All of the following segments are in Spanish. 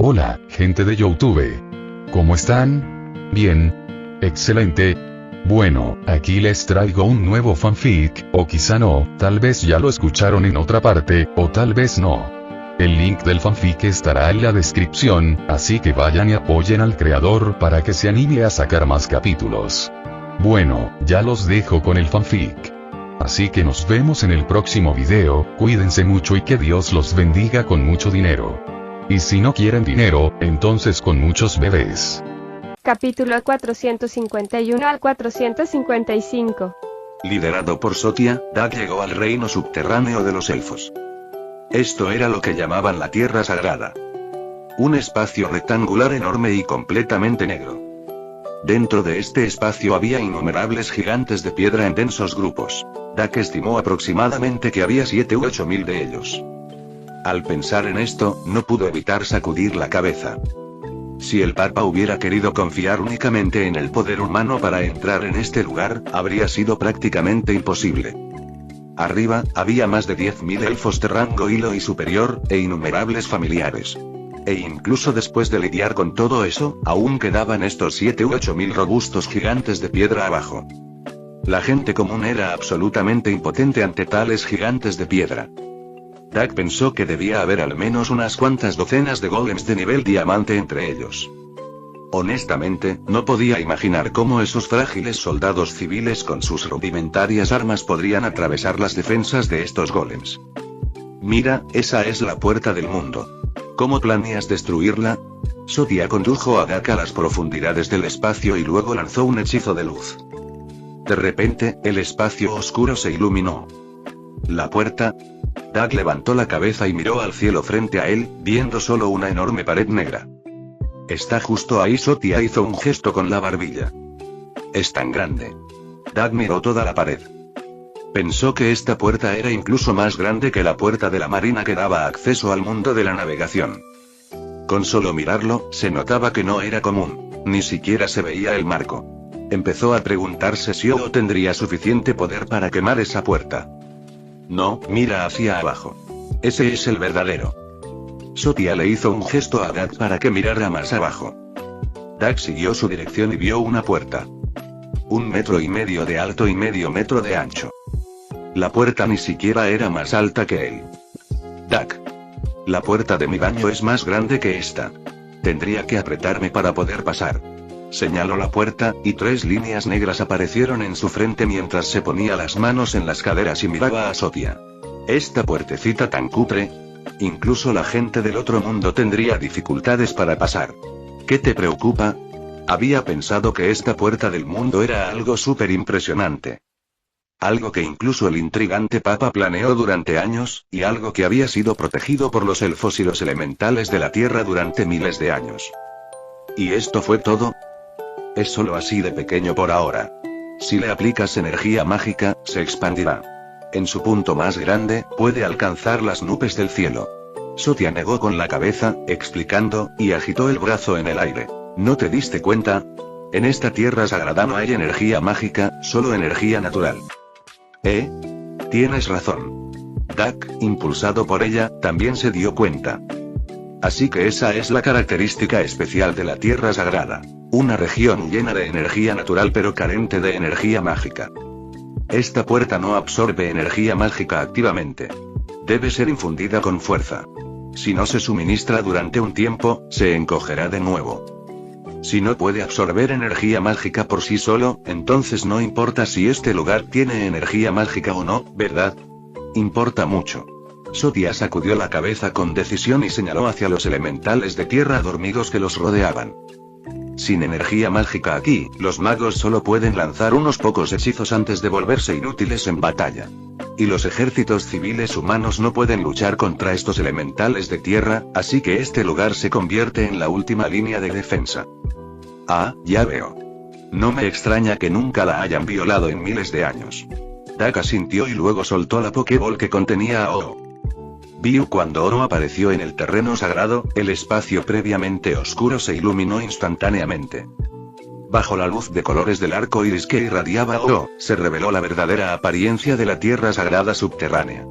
Hola, gente de YouTube. ¿Cómo están? Bien. Excelente. Bueno, aquí les traigo un nuevo fanfic, o quizá no, tal vez ya lo escucharon en otra parte, o tal vez no. El link del fanfic estará en la descripción, así que vayan y apoyen al creador para que se anime a sacar más capítulos. Bueno, ya los dejo con el fanfic. Así que nos vemos en el próximo video, cuídense mucho y que Dios los bendiga con mucho dinero. Y si no quieren dinero, entonces con muchos bebés. Capítulo 451 al 455. Liderado por Sotia, Dag llegó al reino subterráneo de los elfos. Esto era lo que llamaban la Tierra Sagrada. Un espacio rectangular enorme y completamente negro. Dentro de este espacio había innumerables gigantes de piedra en densos grupos. Dag estimó aproximadamente que había 7 u 8 mil de ellos. Al pensar en esto, no pudo evitar sacudir la cabeza. Si el Papa hubiera querido confiar únicamente en el poder humano para entrar en este lugar, habría sido prácticamente imposible. Arriba, había más de 10.000 elfos de rango hilo y superior, e innumerables familiares. E incluso después de lidiar con todo eso, aún quedaban estos 7 u 8 mil robustos gigantes de piedra abajo. La gente común era absolutamente impotente ante tales gigantes de piedra. Dag pensó que debía haber al menos unas cuantas docenas de golems de nivel diamante entre ellos. Honestamente, no podía imaginar cómo esos frágiles soldados civiles con sus rudimentarias armas podrían atravesar las defensas de estos golems. Mira, esa es la puerta del mundo. ¿Cómo planeas destruirla? Sotia condujo a Dag a las profundidades del espacio y luego lanzó un hechizo de luz. De repente, el espacio oscuro se iluminó. ¿La puerta? Dag levantó la cabeza y miró al cielo frente a él, viendo solo una enorme pared negra. Está justo ahí. Sotia hizo un gesto con la barbilla. Es tan grande. Dag miró toda la pared. Pensó que esta puerta era incluso más grande que la puerta de la marina que daba acceso al mundo de la navegación. Con solo mirarlo, se notaba que no era común, ni siquiera se veía el marco. Empezó a preguntarse si Odo tendría suficiente poder para quemar esa puerta. No, mira hacia abajo. Ese es el verdadero. Sotia le hizo un gesto a Dag para que mirara más abajo. Dag siguió su dirección y vio una puerta. 1,5 metros de alto y medio metro de ancho. La puerta ni siquiera era más alta que él. Dag. La puerta de mi baño es más grande que esta. Tendría que apretarme para poder pasar. Señaló la puerta, y 3 líneas negras aparecieron en su frente mientras se ponía las manos en las caderas y miraba a Sotia. Esta puertecita tan cutre. Incluso la gente del otro mundo tendría dificultades para pasar. ¿Qué te preocupa? Había pensado que esta puerta del mundo era algo súper impresionante. Algo que incluso el intrigante Papa planeó durante años, y algo que había sido protegido por los elfos y los elementales de la tierra durante miles de años. ¿Y esto fue todo? Es solo así de pequeño por ahora. Si le aplicas energía mágica, se expandirá. En su punto más grande, puede alcanzar las nubes del cielo. Sotia negó con la cabeza, explicando, y agitó el brazo en el aire. ¿No te diste cuenta? En esta tierra sagrada no hay energía mágica, solo energía natural. Tienes razón. Dag, impulsado por ella, también se dio cuenta. Así que esa es la característica especial de la Tierra Sagrada. Una región llena de energía natural pero carente de energía mágica. Esta puerta no absorbe energía mágica activamente. Debe ser infundida con fuerza. Si no se suministra durante un tiempo, se encogerá de nuevo. Si no puede absorber energía mágica por sí solo, entonces no importa si este lugar tiene energía mágica o no, ¿verdad? Importa mucho. Sotia sacudió la cabeza con decisión y señaló hacia los elementales de tierra dormidos que los rodeaban. Sin energía mágica aquí, los magos solo pueden lanzar unos pocos hechizos antes de volverse inútiles en batalla. Y los ejércitos civiles humanos no pueden luchar contra estos elementales de tierra, así que este lugar se convierte en la última línea de defensa. Ah, ya veo. No me extraña que nunca la hayan violado en miles de años. Dag asintió y luego soltó la Pokéball que contenía a Oro. Vio cuando Oro apareció en el terreno sagrado, el espacio previamente oscuro se iluminó instantáneamente. Bajo la luz de colores del arco iris que irradiaba Oro, se reveló la verdadera apariencia de la tierra sagrada subterránea.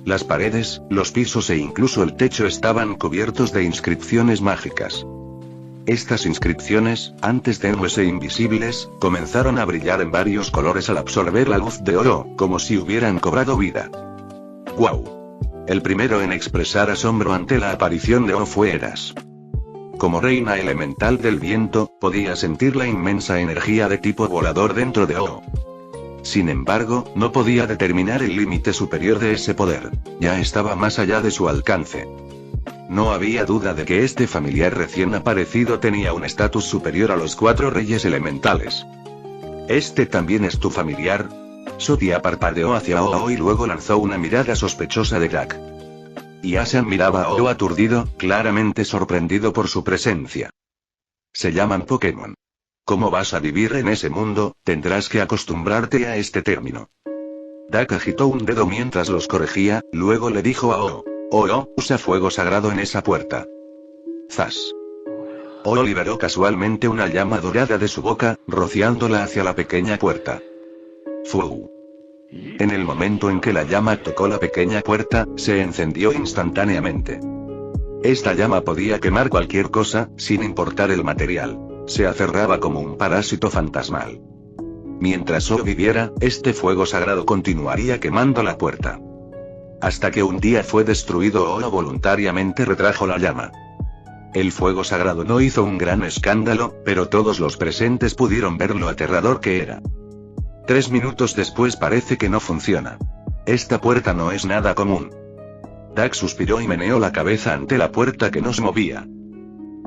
Las paredes, los pisos e incluso el techo estaban cubiertos de inscripciones mágicas. Estas inscripciones, antes tenues e invisibles, comenzaron a brillar en varios colores al absorber la luz de O, como si hubieran cobrado vida. ¡Guau! El primero en expresar asombro ante la aparición de O fue Eras. Como reina elemental del viento, podía sentir la inmensa energía de tipo volador dentro de O. Sin embargo, no podía determinar el límite superior de ese poder. Ya estaba más allá de su alcance. No había duda de que este familiar recién aparecido tenía un estatus superior a los 4 reyes elementales. ¿Este también es tu familiar? Sotia parpadeó hacia O y luego lanzó una mirada sospechosa de Jack. Y Asan miraba a O aturdido, claramente sorprendido por su presencia. Se llaman Pokémon. ¿Cómo vas a vivir en ese mundo? Tendrás que acostumbrarte a este término. Dak agitó un dedo mientras los corregía, luego le dijo a O: usa fuego sagrado en esa puerta. Zas. O liberó casualmente una llama dorada de su boca, rociándola hacia la pequeña puerta. ¡Fu! En el momento en que la llama tocó la pequeña puerta, se encendió instantáneamente. Esta llama podía quemar cualquier cosa, sin importar el material. Se aferraba como un parásito fantasmal. Mientras O viviera, este fuego sagrado continuaría quemando la puerta. Hasta que un día fue destruido o voluntariamente retrajo la llama. El fuego sagrado no hizo un gran escándalo, pero todos los presentes pudieron ver lo aterrador que era. 3 minutos después parece que no funciona. Esta puerta no es nada común. Dak suspiró y meneó la cabeza ante la puerta que no se movía.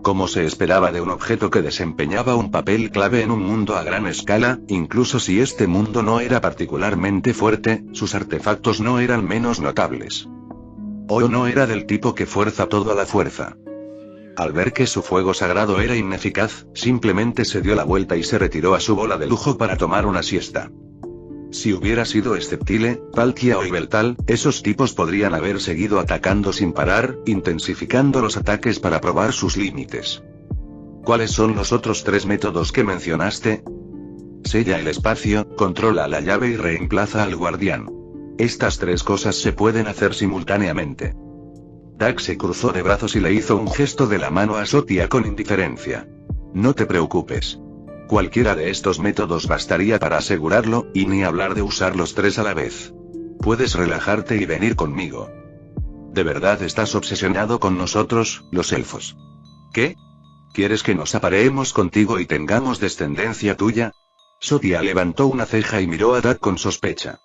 Como se esperaba de un objeto que desempeñaba un papel clave en un mundo a gran escala, incluso si este mundo no era particularmente fuerte, sus artefactos no eran menos notables. O no era del tipo que fuerza todo a la fuerza. Al ver que su fuego sagrado era ineficaz, simplemente se dio la vuelta y se retiró a su bola de lujo para tomar una siesta. Si hubiera sido Sceptile, Palkia o Yveltal, esos tipos podrían haber seguido atacando sin parar, intensificando los ataques para probar sus límites. ¿Cuáles son los otros 3 métodos que mencionaste? Sella el espacio, controla la llave y reemplaza al guardián. Estas 3 cosas se pueden hacer simultáneamente. Dak se cruzó de brazos y le hizo un gesto de la mano a Sotia con indiferencia. No te preocupes. Cualquiera de estos métodos bastaría para asegurarlo, y ni hablar de usar los 3 a la vez. Puedes relajarte y venir conmigo. ¿De verdad estás obsesionado con nosotros, los elfos? ¿Qué? ¿Quieres que nos apareemos contigo y tengamos descendencia tuya? Sotia levantó una ceja y miró a Dak con sospecha.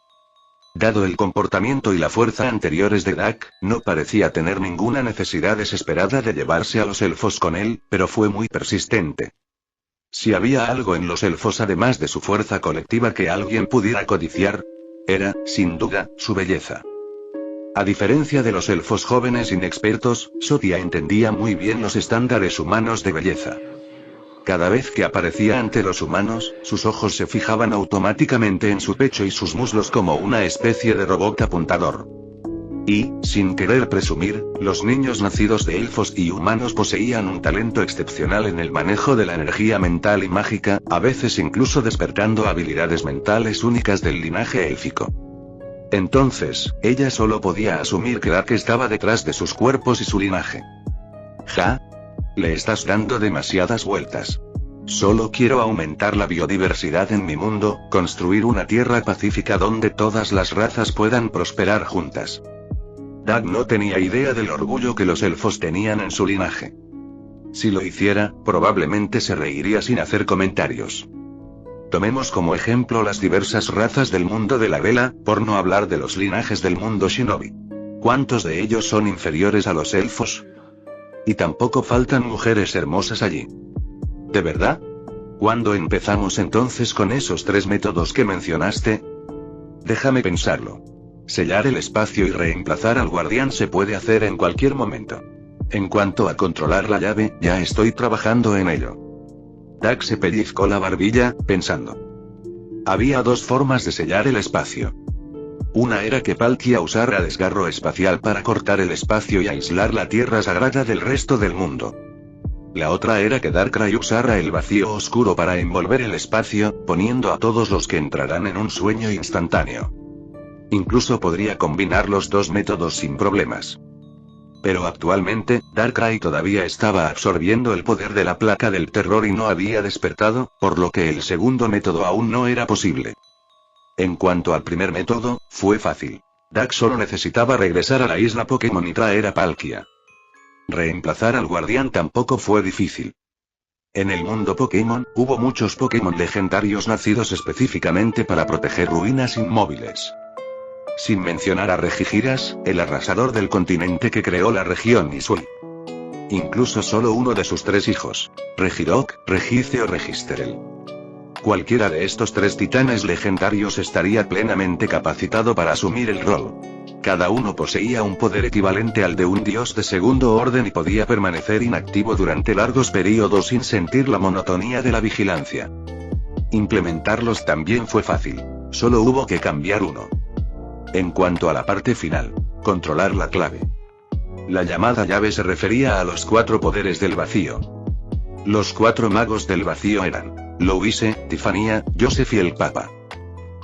Dado el comportamiento y la fuerza anteriores de Dak, no parecía tener ninguna necesidad desesperada de llevarse a los elfos con él, pero fue muy persistente. Si había algo en los elfos además de su fuerza colectiva que alguien pudiera codiciar, era, sin duda, su belleza. A diferencia de los elfos jóvenes inexpertos, Sotia entendía muy bien los estándares humanos de belleza. Cada vez que aparecía ante los humanos, sus ojos se fijaban automáticamente en su pecho y sus muslos como una especie de robot apuntador. Y, sin querer presumir, los niños nacidos de elfos y humanos poseían un talento excepcional en el manejo de la energía mental y mágica, a veces incluso despertando habilidades mentales únicas del linaje élfico. Entonces, ella solo podía asumir que Dak estaba detrás de sus cuerpos y su linaje. ¿Ja? Le estás dando demasiadas vueltas. Solo quiero aumentar la biodiversidad en mi mundo, construir una tierra pacífica donde todas las razas puedan prosperar juntas. Dak no tenía idea del orgullo que los elfos tenían en su linaje. Si lo hiciera, probablemente se reiría sin hacer comentarios. Tomemos como ejemplo las diversas razas del mundo de la vela, por no hablar de los linajes del mundo shinobi. ¿Cuántos de ellos son inferiores a los elfos? Y tampoco faltan mujeres hermosas allí. ¿De verdad? ¿Cuándo empezamos entonces con esos 3 métodos que mencionaste? Déjame pensarlo. Sellar el espacio y reemplazar al guardián se puede hacer en cualquier momento. En cuanto a controlar la llave, ya estoy trabajando en ello. Dak se pellizcó la barbilla, pensando. Había 2 formas de sellar el espacio. Una era que Palkia usara desgarro espacial para cortar el espacio y aislar la tierra sagrada del resto del mundo. La otra era que Darkrai usara el vacío oscuro para envolver el espacio, poniendo a todos los que entrarán en un sueño instantáneo. Incluso podría combinar los dos métodos sin problemas. Pero actualmente, Darkrai todavía estaba absorbiendo el poder de la placa del terror y no había despertado, por lo que el segundo método aún no era posible. En cuanto al primer método, fue fácil. Dak solo necesitaba regresar a la isla Pokémon y traer a Palkia. Reemplazar al guardián tampoco fue difícil. En el mundo Pokémon, hubo muchos Pokémon legendarios nacidos específicamente para proteger ruinas inmóviles. Sin mencionar a Regigigas, el arrasador del continente que creó la región Hisui. Incluso solo uno de sus 3 hijos, Regirock, Regice o Registerel. Cualquiera de estos 3 titanes legendarios estaría plenamente capacitado para asumir el rol. Cada uno poseía un poder equivalente al de un dios de segundo orden y podía permanecer inactivo durante largos periodos sin sentir la monotonía de la vigilancia. Implementarlos también fue fácil. Solo hubo que cambiar uno. En cuanto a la parte final, controlar la clave. La llamada llave se refería a los 4 poderes del vacío. Los 4 magos del vacío eran Louise, Tiffania, Joseph y el Papa.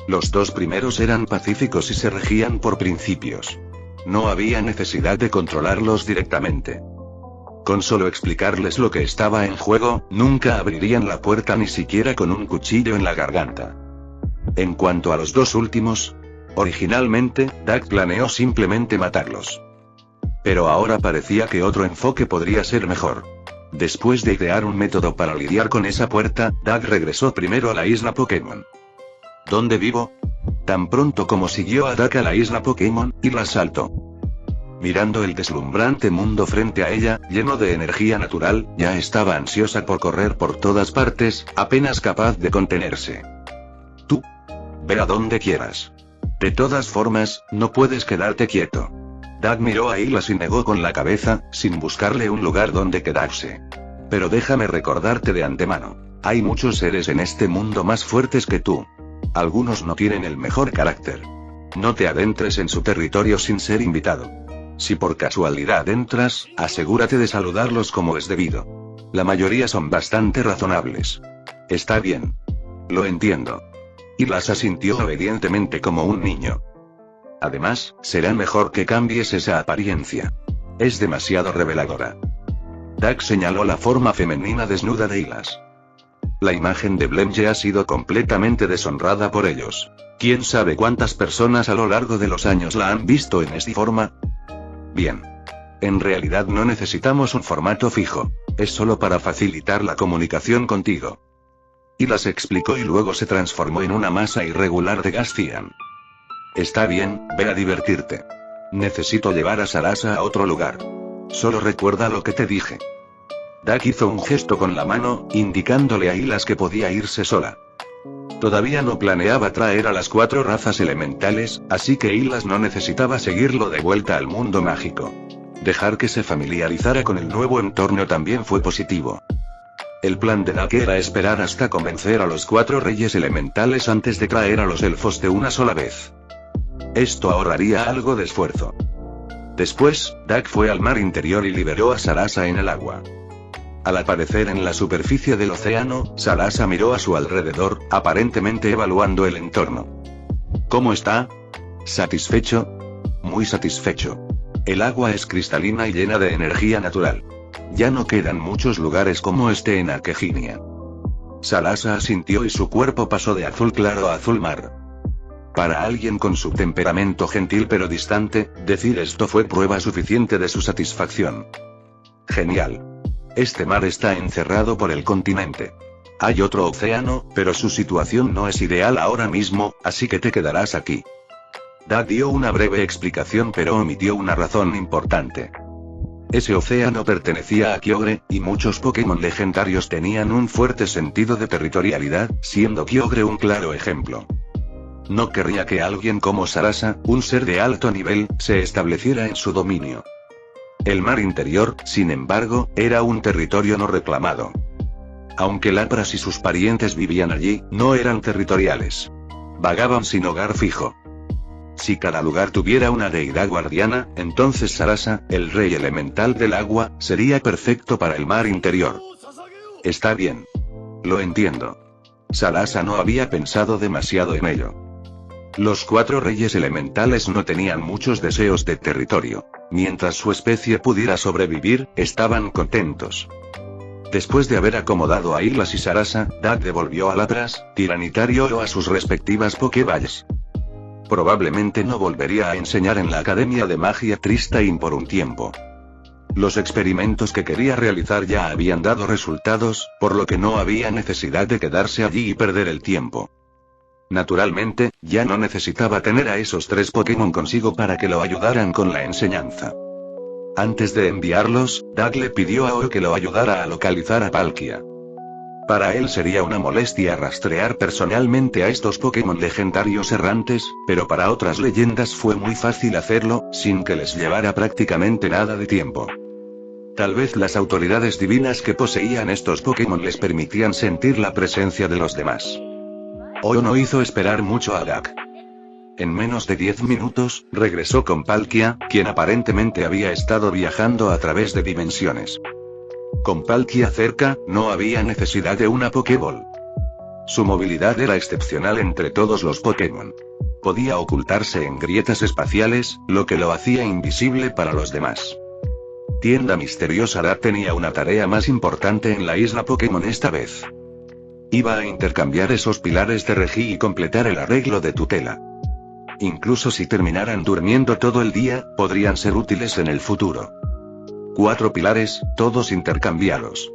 Los 2 primeros eran pacíficos y se regían por principios. No había necesidad de controlarlos directamente. Con solo explicarles lo que estaba en juego, nunca abrirían la puerta ni siquiera con un cuchillo en la garganta. En cuanto a los 2 últimos, originalmente, Dak planeó simplemente matarlos. Pero ahora parecía que otro enfoque podría ser mejor. Después de idear un método para lidiar con esa puerta, Dak regresó primero a la isla Pokémon. ¿Dónde vivo? Tan pronto como siguió a Dak a la isla Pokémon, y la saltó. Mirando el deslumbrante mundo frente a ella, lleno de energía natural, ya estaba ansiosa por correr por todas partes, apenas capaz de contenerse. Tú. Ve a donde quieras. De todas formas, no puedes quedarte quieto. Dak miró a Ilas y negó con la cabeza, sin buscarle un lugar donde quedarse. Pero déjame recordarte de antemano. Hay muchos seres en este mundo más fuertes que tú. Algunos no tienen el mejor carácter. No te adentres en su territorio sin ser invitado. Si por casualidad entras, asegúrate de saludarlos como es debido. La mayoría son bastante razonables. Está bien. Lo entiendo. Ilas asintió obedientemente como un niño. Además, será mejor que cambies esa apariencia. Es demasiado reveladora. Dak señaló la forma femenina desnuda de Ilas. La imagen de Blemje ha sido completamente deshonrada por ellos. ¿Quién sabe cuántas personas a lo largo de los años la han visto en esta forma? Bien. En realidad no necesitamos un formato fijo. Es solo para facilitar la comunicación contigo. Ilas explicó y luego se transformó en una masa irregular de gas cian. Está bien, ve a divertirte. Necesito llevar a Sarasa a otro lugar. Solo recuerda lo que te dije. Dak hizo un gesto con la mano, indicándole a Ilas que podía irse sola. Todavía no planeaba traer a las 4 razas elementales, así que Ilas no necesitaba seguirlo de vuelta al mundo mágico. Dejar que se familiarizara con el nuevo entorno también fue positivo. El plan de Dak era esperar hasta convencer a los 4 reyes elementales antes de traer a los elfos de una sola vez. Esto ahorraría algo de esfuerzo. Después, Dak fue al mar interior y liberó a Sarasa en el agua. Al aparecer en la superficie del océano, Sarasa miró a su alrededor, aparentemente evaluando el entorno. ¿Cómo está? ¿Satisfecho? Muy satisfecho. El agua es cristalina y llena de energía natural. Ya no quedan muchos lugares como este en Arqueginia. Sarasa asintió y su cuerpo pasó de azul claro a azul mar. Para alguien con su temperamento gentil pero distante, decir esto fue prueba suficiente de su satisfacción. Genial. Este mar está encerrado por el continente. Hay otro océano, pero su situación no es ideal ahora mismo, así que te quedarás aquí. Dak dio una breve explicación pero omitió una razón importante. Ese océano pertenecía a Kyogre, y muchos Pokémon legendarios tenían un fuerte sentido de territorialidad, siendo Kyogre un claro ejemplo. No querría que alguien como Sarasa, un ser de alto nivel, se estableciera en su dominio. El mar interior, sin embargo, era un territorio no reclamado. Aunque Lapras y sus parientes vivían allí, no eran territoriales. Vagaban sin hogar fijo. Si cada lugar tuviera una deidad guardiana, entonces Sarasa, el rey elemental del agua, sería perfecto para el mar interior. Está bien. Lo entiendo. Sarasa no había pensado demasiado en ello. Los 4 reyes elementales no tenían muchos deseos de territorio. Mientras su especie pudiera sobrevivir, estaban contentos. Después de haber acomodado a Islas y Sarasa, Doug devolvió a Lapras, Tiranitario a sus respectivas Pokéballs. Probablemente no volvería a enseñar en la Academia de Magia Tristein por un tiempo. Los experimentos que quería realizar ya habían dado resultados, por lo que no había necesidad de quedarse allí y perder el tiempo. Naturalmente, ya no necesitaba tener a esos 3 Pokémon consigo para que lo ayudaran con la enseñanza. Antes de enviarlos, Doug le pidió a Oe que lo ayudara a localizar a Palkia. Para él sería una molestia rastrear personalmente a estos Pokémon legendarios errantes, pero para otras leyendas fue muy fácil hacerlo, sin que les llevara prácticamente nada de tiempo. Tal vez las autoridades divinas que poseían estos Pokémon les permitían sentir la presencia de los demás. Oe no hizo esperar mucho a Doug. En menos de 10 minutos, regresó con Palkia, quien aparentemente había estado viajando a través de dimensiones. Con Palkia cerca, no había necesidad de una Pokéball. Su movilidad era excepcional entre todos los Pokémon. Podía ocultarse en grietas espaciales, lo que lo hacía invisible para los demás. Tienda Misteriosa Doug tenía una tarea más importante en la isla Pokémon esta vez. Iba a intercambiar esos pilares de Regi y completar el arreglo de tutela. Incluso si terminaran durmiendo todo el día, podrían ser útiles en el futuro. 4 pilares, todos intercambiados.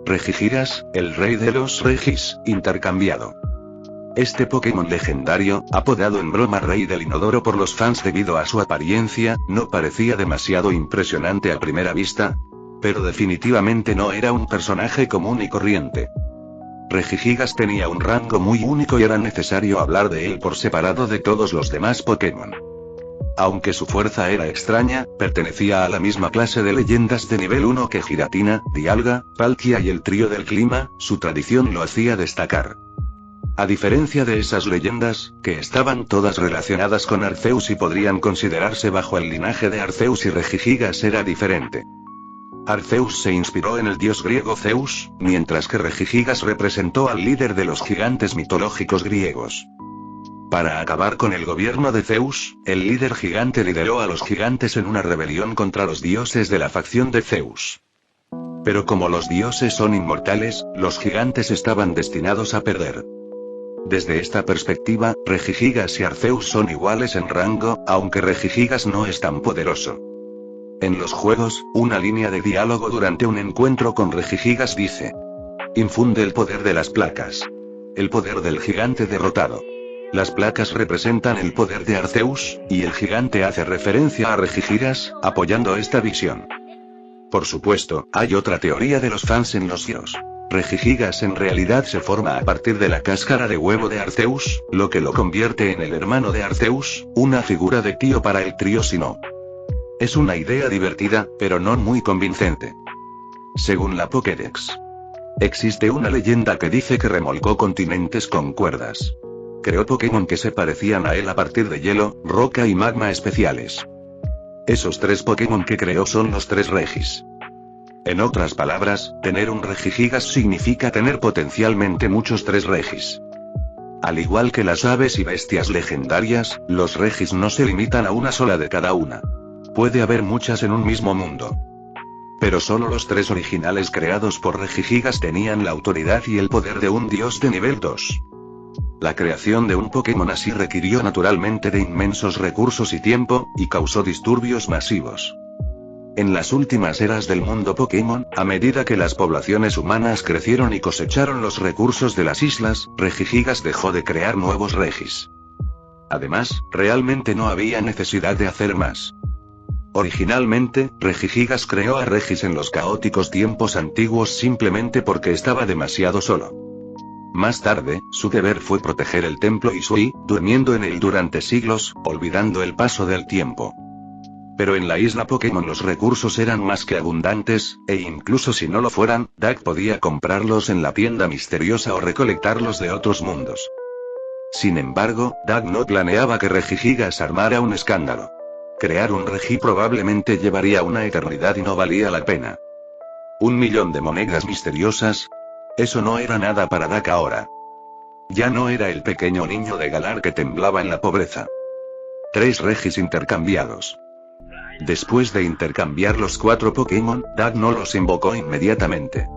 Regigigas, el rey de los Regis, intercambiado. Este Pokémon legendario, apodado en broma Rey del Inodoro por los fans debido a su apariencia, no parecía demasiado impresionante a primera vista, pero definitivamente no era un personaje común y corriente. Regigigas tenía un rango muy único y era necesario hablar de él por separado de todos los demás Pokémon. Aunque su fuerza era extraña, pertenecía a la misma clase de leyendas de nivel 1 que Giratina, Dialga, Palkia y el trío del clima, su tradición lo hacía destacar. A diferencia de esas leyendas, que estaban todas relacionadas con Arceus y podrían considerarse bajo el linaje de Arceus, y Regigigas era diferente. Arceus se inspiró en el dios griego Zeus, mientras que Regigigas representó al líder de los gigantes mitológicos griegos. Para acabar con el gobierno de Zeus, el líder gigante lideró a los gigantes en una rebelión contra los dioses de la facción de Zeus. Pero como los dioses son inmortales, los gigantes estaban destinados a perder. Desde esta perspectiva, Regigigas y Arceus son iguales en rango, aunque Regigigas no es tan poderoso. En los juegos, una línea de diálogo durante un encuentro con Regigigas dice: infunde el poder de las placas. El poder del gigante derrotado. Las placas representan el poder de Arceus, y el gigante hace referencia a Regigigas, apoyando esta visión. Por supuesto, hay otra teoría de los fans en los giros. Regigigas en realidad se forma a partir de la cáscara de huevo de Arceus, lo que lo convierte en el hermano de Arceus, una figura de tío para el trío Sinnoh. Es una idea divertida, pero no muy convincente. Según la Pokédex, existe una leyenda que dice que remolcó continentes con cuerdas. Creó Pokémon que se parecían a él a partir de hielo, roca y magma especiales. Esos 3 Pokémon que creó son los 3 Regis. En otras palabras, tener un Regigigas significa tener potencialmente muchos 3 Regis. Al igual que las aves y bestias legendarias, los Regis no se limitan a una sola de cada una. Puede haber muchas en un mismo mundo. Pero solo los 3 originales creados por Regigigas tenían la autoridad y el poder de un dios de nivel 2. La creación de un Pokémon así requirió naturalmente de inmensos recursos y tiempo, y causó disturbios masivos. En las últimas eras del mundo Pokémon, a medida que las poblaciones humanas crecieron y cosecharon los recursos de las islas, Regigigas dejó de crear nuevos Regis. Además, realmente no había necesidad de hacer más. Originalmente, Regigigas creó a Regis en los caóticos tiempos antiguos simplemente porque estaba demasiado solo. Más tarde, su deber fue proteger el templo Hisui, durmiendo en él durante siglos, olvidando el paso del tiempo. Pero en la isla Pokémon los recursos eran más que abundantes, e incluso si no lo fueran, Doug podía comprarlos en la tienda misteriosa o recolectarlos de otros mundos. Sin embargo, Doug no planeaba que Regigigas armara un escándalo. Crear un Regi probablemente llevaría una eternidad y no valía la pena. 1.000.000 de monedas misteriosas. Eso no era nada para Doug ahora. Ya no era el pequeño niño de Galar que temblaba en la pobreza. 3 regis intercambiados. Después de intercambiar los 4 Pokémon, Doug no los invocó inmediatamente.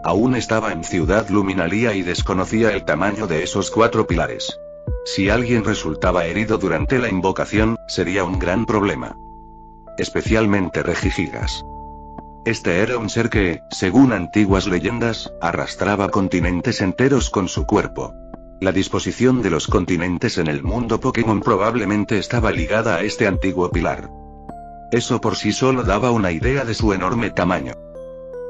Aún estaba en Ciudad Luminalia y desconocía el tamaño de esos 4 pilares. Si alguien resultaba herido durante la invocación, sería un gran problema. Especialmente Regigigas. Este era un ser que, según antiguas leyendas, arrastraba continentes enteros con su cuerpo. La disposición de los continentes en el mundo Pokémon probablemente estaba ligada a este antiguo pilar. Eso por sí solo daba una idea de su enorme tamaño.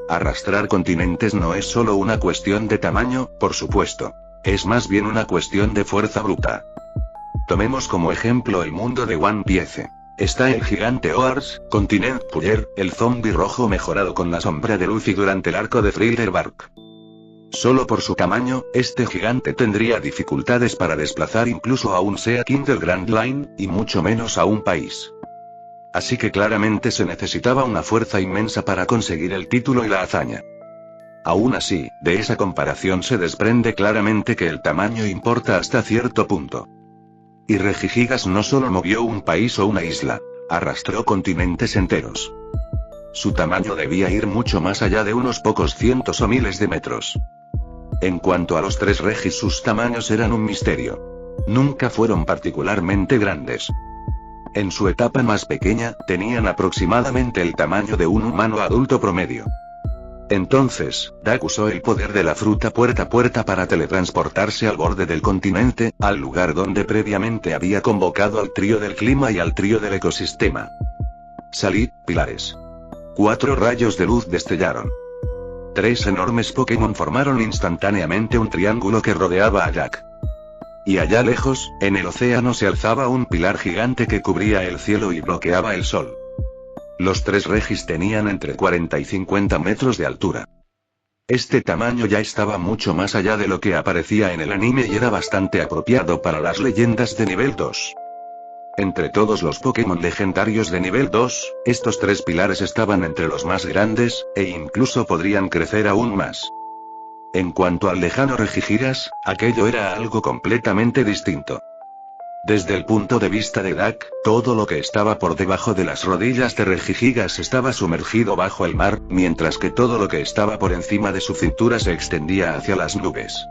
Arrastrar continentes no es solo una cuestión de tamaño, por supuesto. Es más bien una cuestión de fuerza bruta. Tomemos como ejemplo el mundo de One Piece. Está el gigante Oars, Continent Puller, el zombie rojo mejorado con la sombra de Luffy durante el arco de Thriller Bark. Solo por su tamaño, este gigante tendría dificultades para desplazar incluso a un Sea King del Grand Line, y mucho menos a un país. Así que claramente se necesitaba una fuerza inmensa para conseguir el título y la hazaña. Aún así, de esa comparación se desprende claramente que el tamaño importa hasta cierto punto. Y Regigigas no solo movió un país o una isla, arrastró continentes enteros. Su tamaño debía ir mucho más allá de unos pocos cientos o miles de metros. En cuanto a los 3 regis, sus tamaños eran un misterio. Nunca fueron particularmente grandes. En su etapa más pequeña, tenían aproximadamente el tamaño de un humano adulto promedio. Entonces, Doug usó el poder de la fruta puerta a puerta para teletransportarse al borde del continente, al lugar donde previamente había convocado al trío del clima y al trío del ecosistema. Salid, pilares. 4 rayos de luz destellaron. 3 enormes Pokémon formaron instantáneamente un triángulo que rodeaba a Jack. Y allá lejos, en el océano se alzaba un pilar gigante que cubría el cielo y bloqueaba el sol. Los 3 regis tenían entre 40 y 50 metros de altura. Este tamaño ya estaba mucho más allá de lo que aparecía en el anime y era bastante apropiado para las leyendas de nivel 2. Entre todos los Pokémon legendarios de nivel 2, estos 3 pilares estaban entre los más grandes, e incluso podrían crecer aún más. En cuanto al lejano Regigigas, aquello era algo completamente distinto. Desde el punto de vista de Doug, todo lo que estaba por debajo de las rodillas de Regigigas estaba sumergido bajo el mar, mientras que todo lo que estaba por encima de su cintura se extendía hacia las nubes.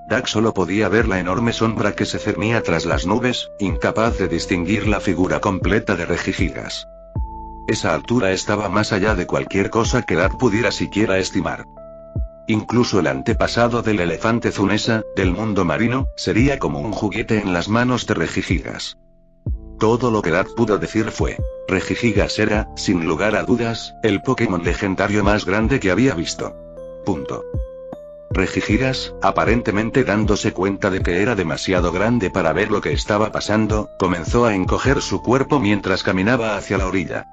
Doug solo podía ver la enorme sombra que se cernía tras las nubes, incapaz de distinguir la figura completa de Regigigas. Esa altura estaba más allá de cualquier cosa que Doug pudiera siquiera estimar. Incluso el antepasado del elefante Zunesa, del mundo marino, sería como un juguete en las manos de Regigigas. Todo lo que Doug pudo decir fue: Regigigas era, sin lugar a dudas, el Pokémon legendario más grande que había visto. Punto. Regigigas, aparentemente dándose cuenta de que era demasiado grande para ver lo que estaba pasando, comenzó a encoger su cuerpo mientras caminaba hacia la orilla.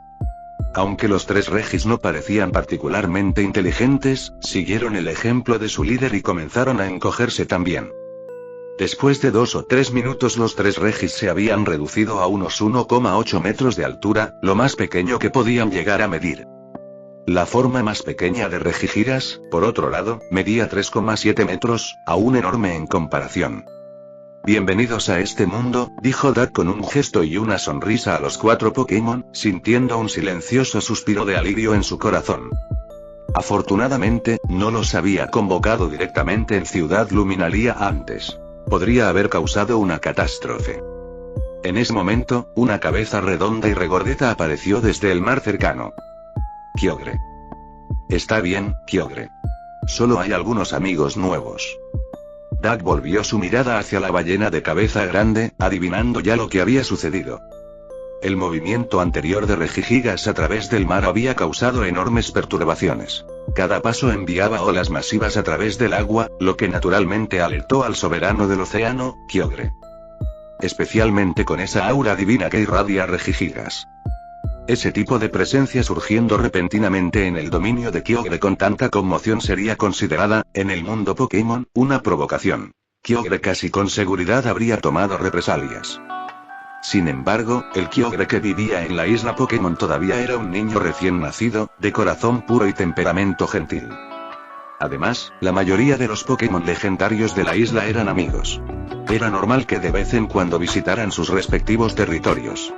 Aunque los 3 regis no parecían particularmente inteligentes, siguieron el ejemplo de su líder y comenzaron a encogerse también. Después de 2 o 3 minutos los 3 regis se habían reducido a unos 1,8 metros de altura, lo más pequeño que podían llegar a medir. La forma más pequeña de Regigigas, por otro lado, medía 3,7 metros, aún enorme en comparación. Bienvenidos a este mundo, dijo Doug con un gesto y una sonrisa a los 4 Pokémon, sintiendo un silencioso suspiro de alivio en su corazón. Afortunadamente, no los había convocado directamente en Ciudad Luminalia antes. Podría haber causado una catástrofe. En ese momento, una cabeza redonda y regordeta apareció desde el mar cercano. Kyogre. Está bien, Kyogre. Solo hay algunos amigos nuevos. Doug volvió su mirada hacia la ballena de cabeza grande, adivinando ya lo que había sucedido. El movimiento anterior de Regigigas a través del mar había causado enormes perturbaciones. Cada paso enviaba olas masivas a través del agua, lo que naturalmente alertó al soberano del océano, Kyogre. Especialmente con esa aura divina que irradia Regigigas. Ese tipo de presencia surgiendo repentinamente en el dominio de Kyogre con tanta conmoción sería considerada, en el mundo Pokémon, una provocación. Kyogre casi con seguridad habría tomado represalias. Sin embargo, el Kyogre que vivía en la isla Pokémon todavía era un niño recién nacido, de corazón puro y temperamento gentil. Además, la mayoría de los Pokémon legendarios de la isla eran amigos. Era normal que de vez en cuando visitaran sus respectivos territorios.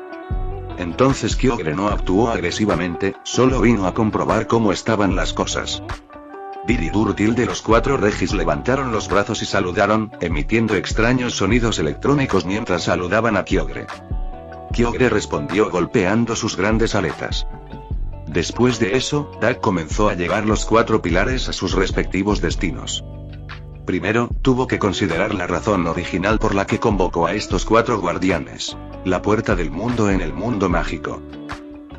Entonces Kyogre no actuó agresivamente, solo vino a comprobar cómo estaban las cosas. Viridurtil de los 4 Regis levantaron los brazos y saludaron, emitiendo extraños sonidos electrónicos mientras saludaban a Kyogre. Kyogre respondió golpeando sus grandes aletas. Después de eso, Dak comenzó a llevar los 4 pilares a sus respectivos destinos. Primero, tuvo que considerar la razón original por la que convocó a estos 4 guardianes. La puerta del mundo en el mundo mágico.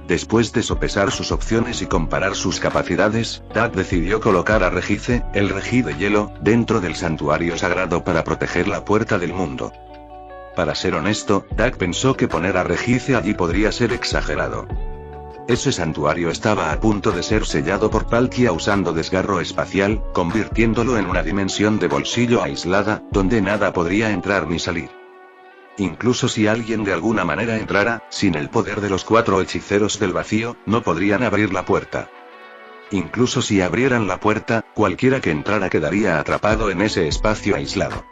Después de sopesar sus opciones y comparar sus capacidades, Dak decidió colocar a Regice, el Regi de hielo, dentro del santuario sagrado para proteger la puerta del mundo. Para ser honesto, Dak pensó que poner a Regice allí podría ser exagerado. Ese santuario estaba a punto de ser sellado por Palkia usando desgarro espacial, convirtiéndolo en una dimensión de bolsillo aislada, donde nada podría entrar ni salir. Incluso si alguien de alguna manera entrara, sin el poder de los 4 hechiceros del vacío, no podrían abrir la puerta. Incluso si abrieran la puerta, cualquiera que entrara quedaría atrapado en ese espacio aislado.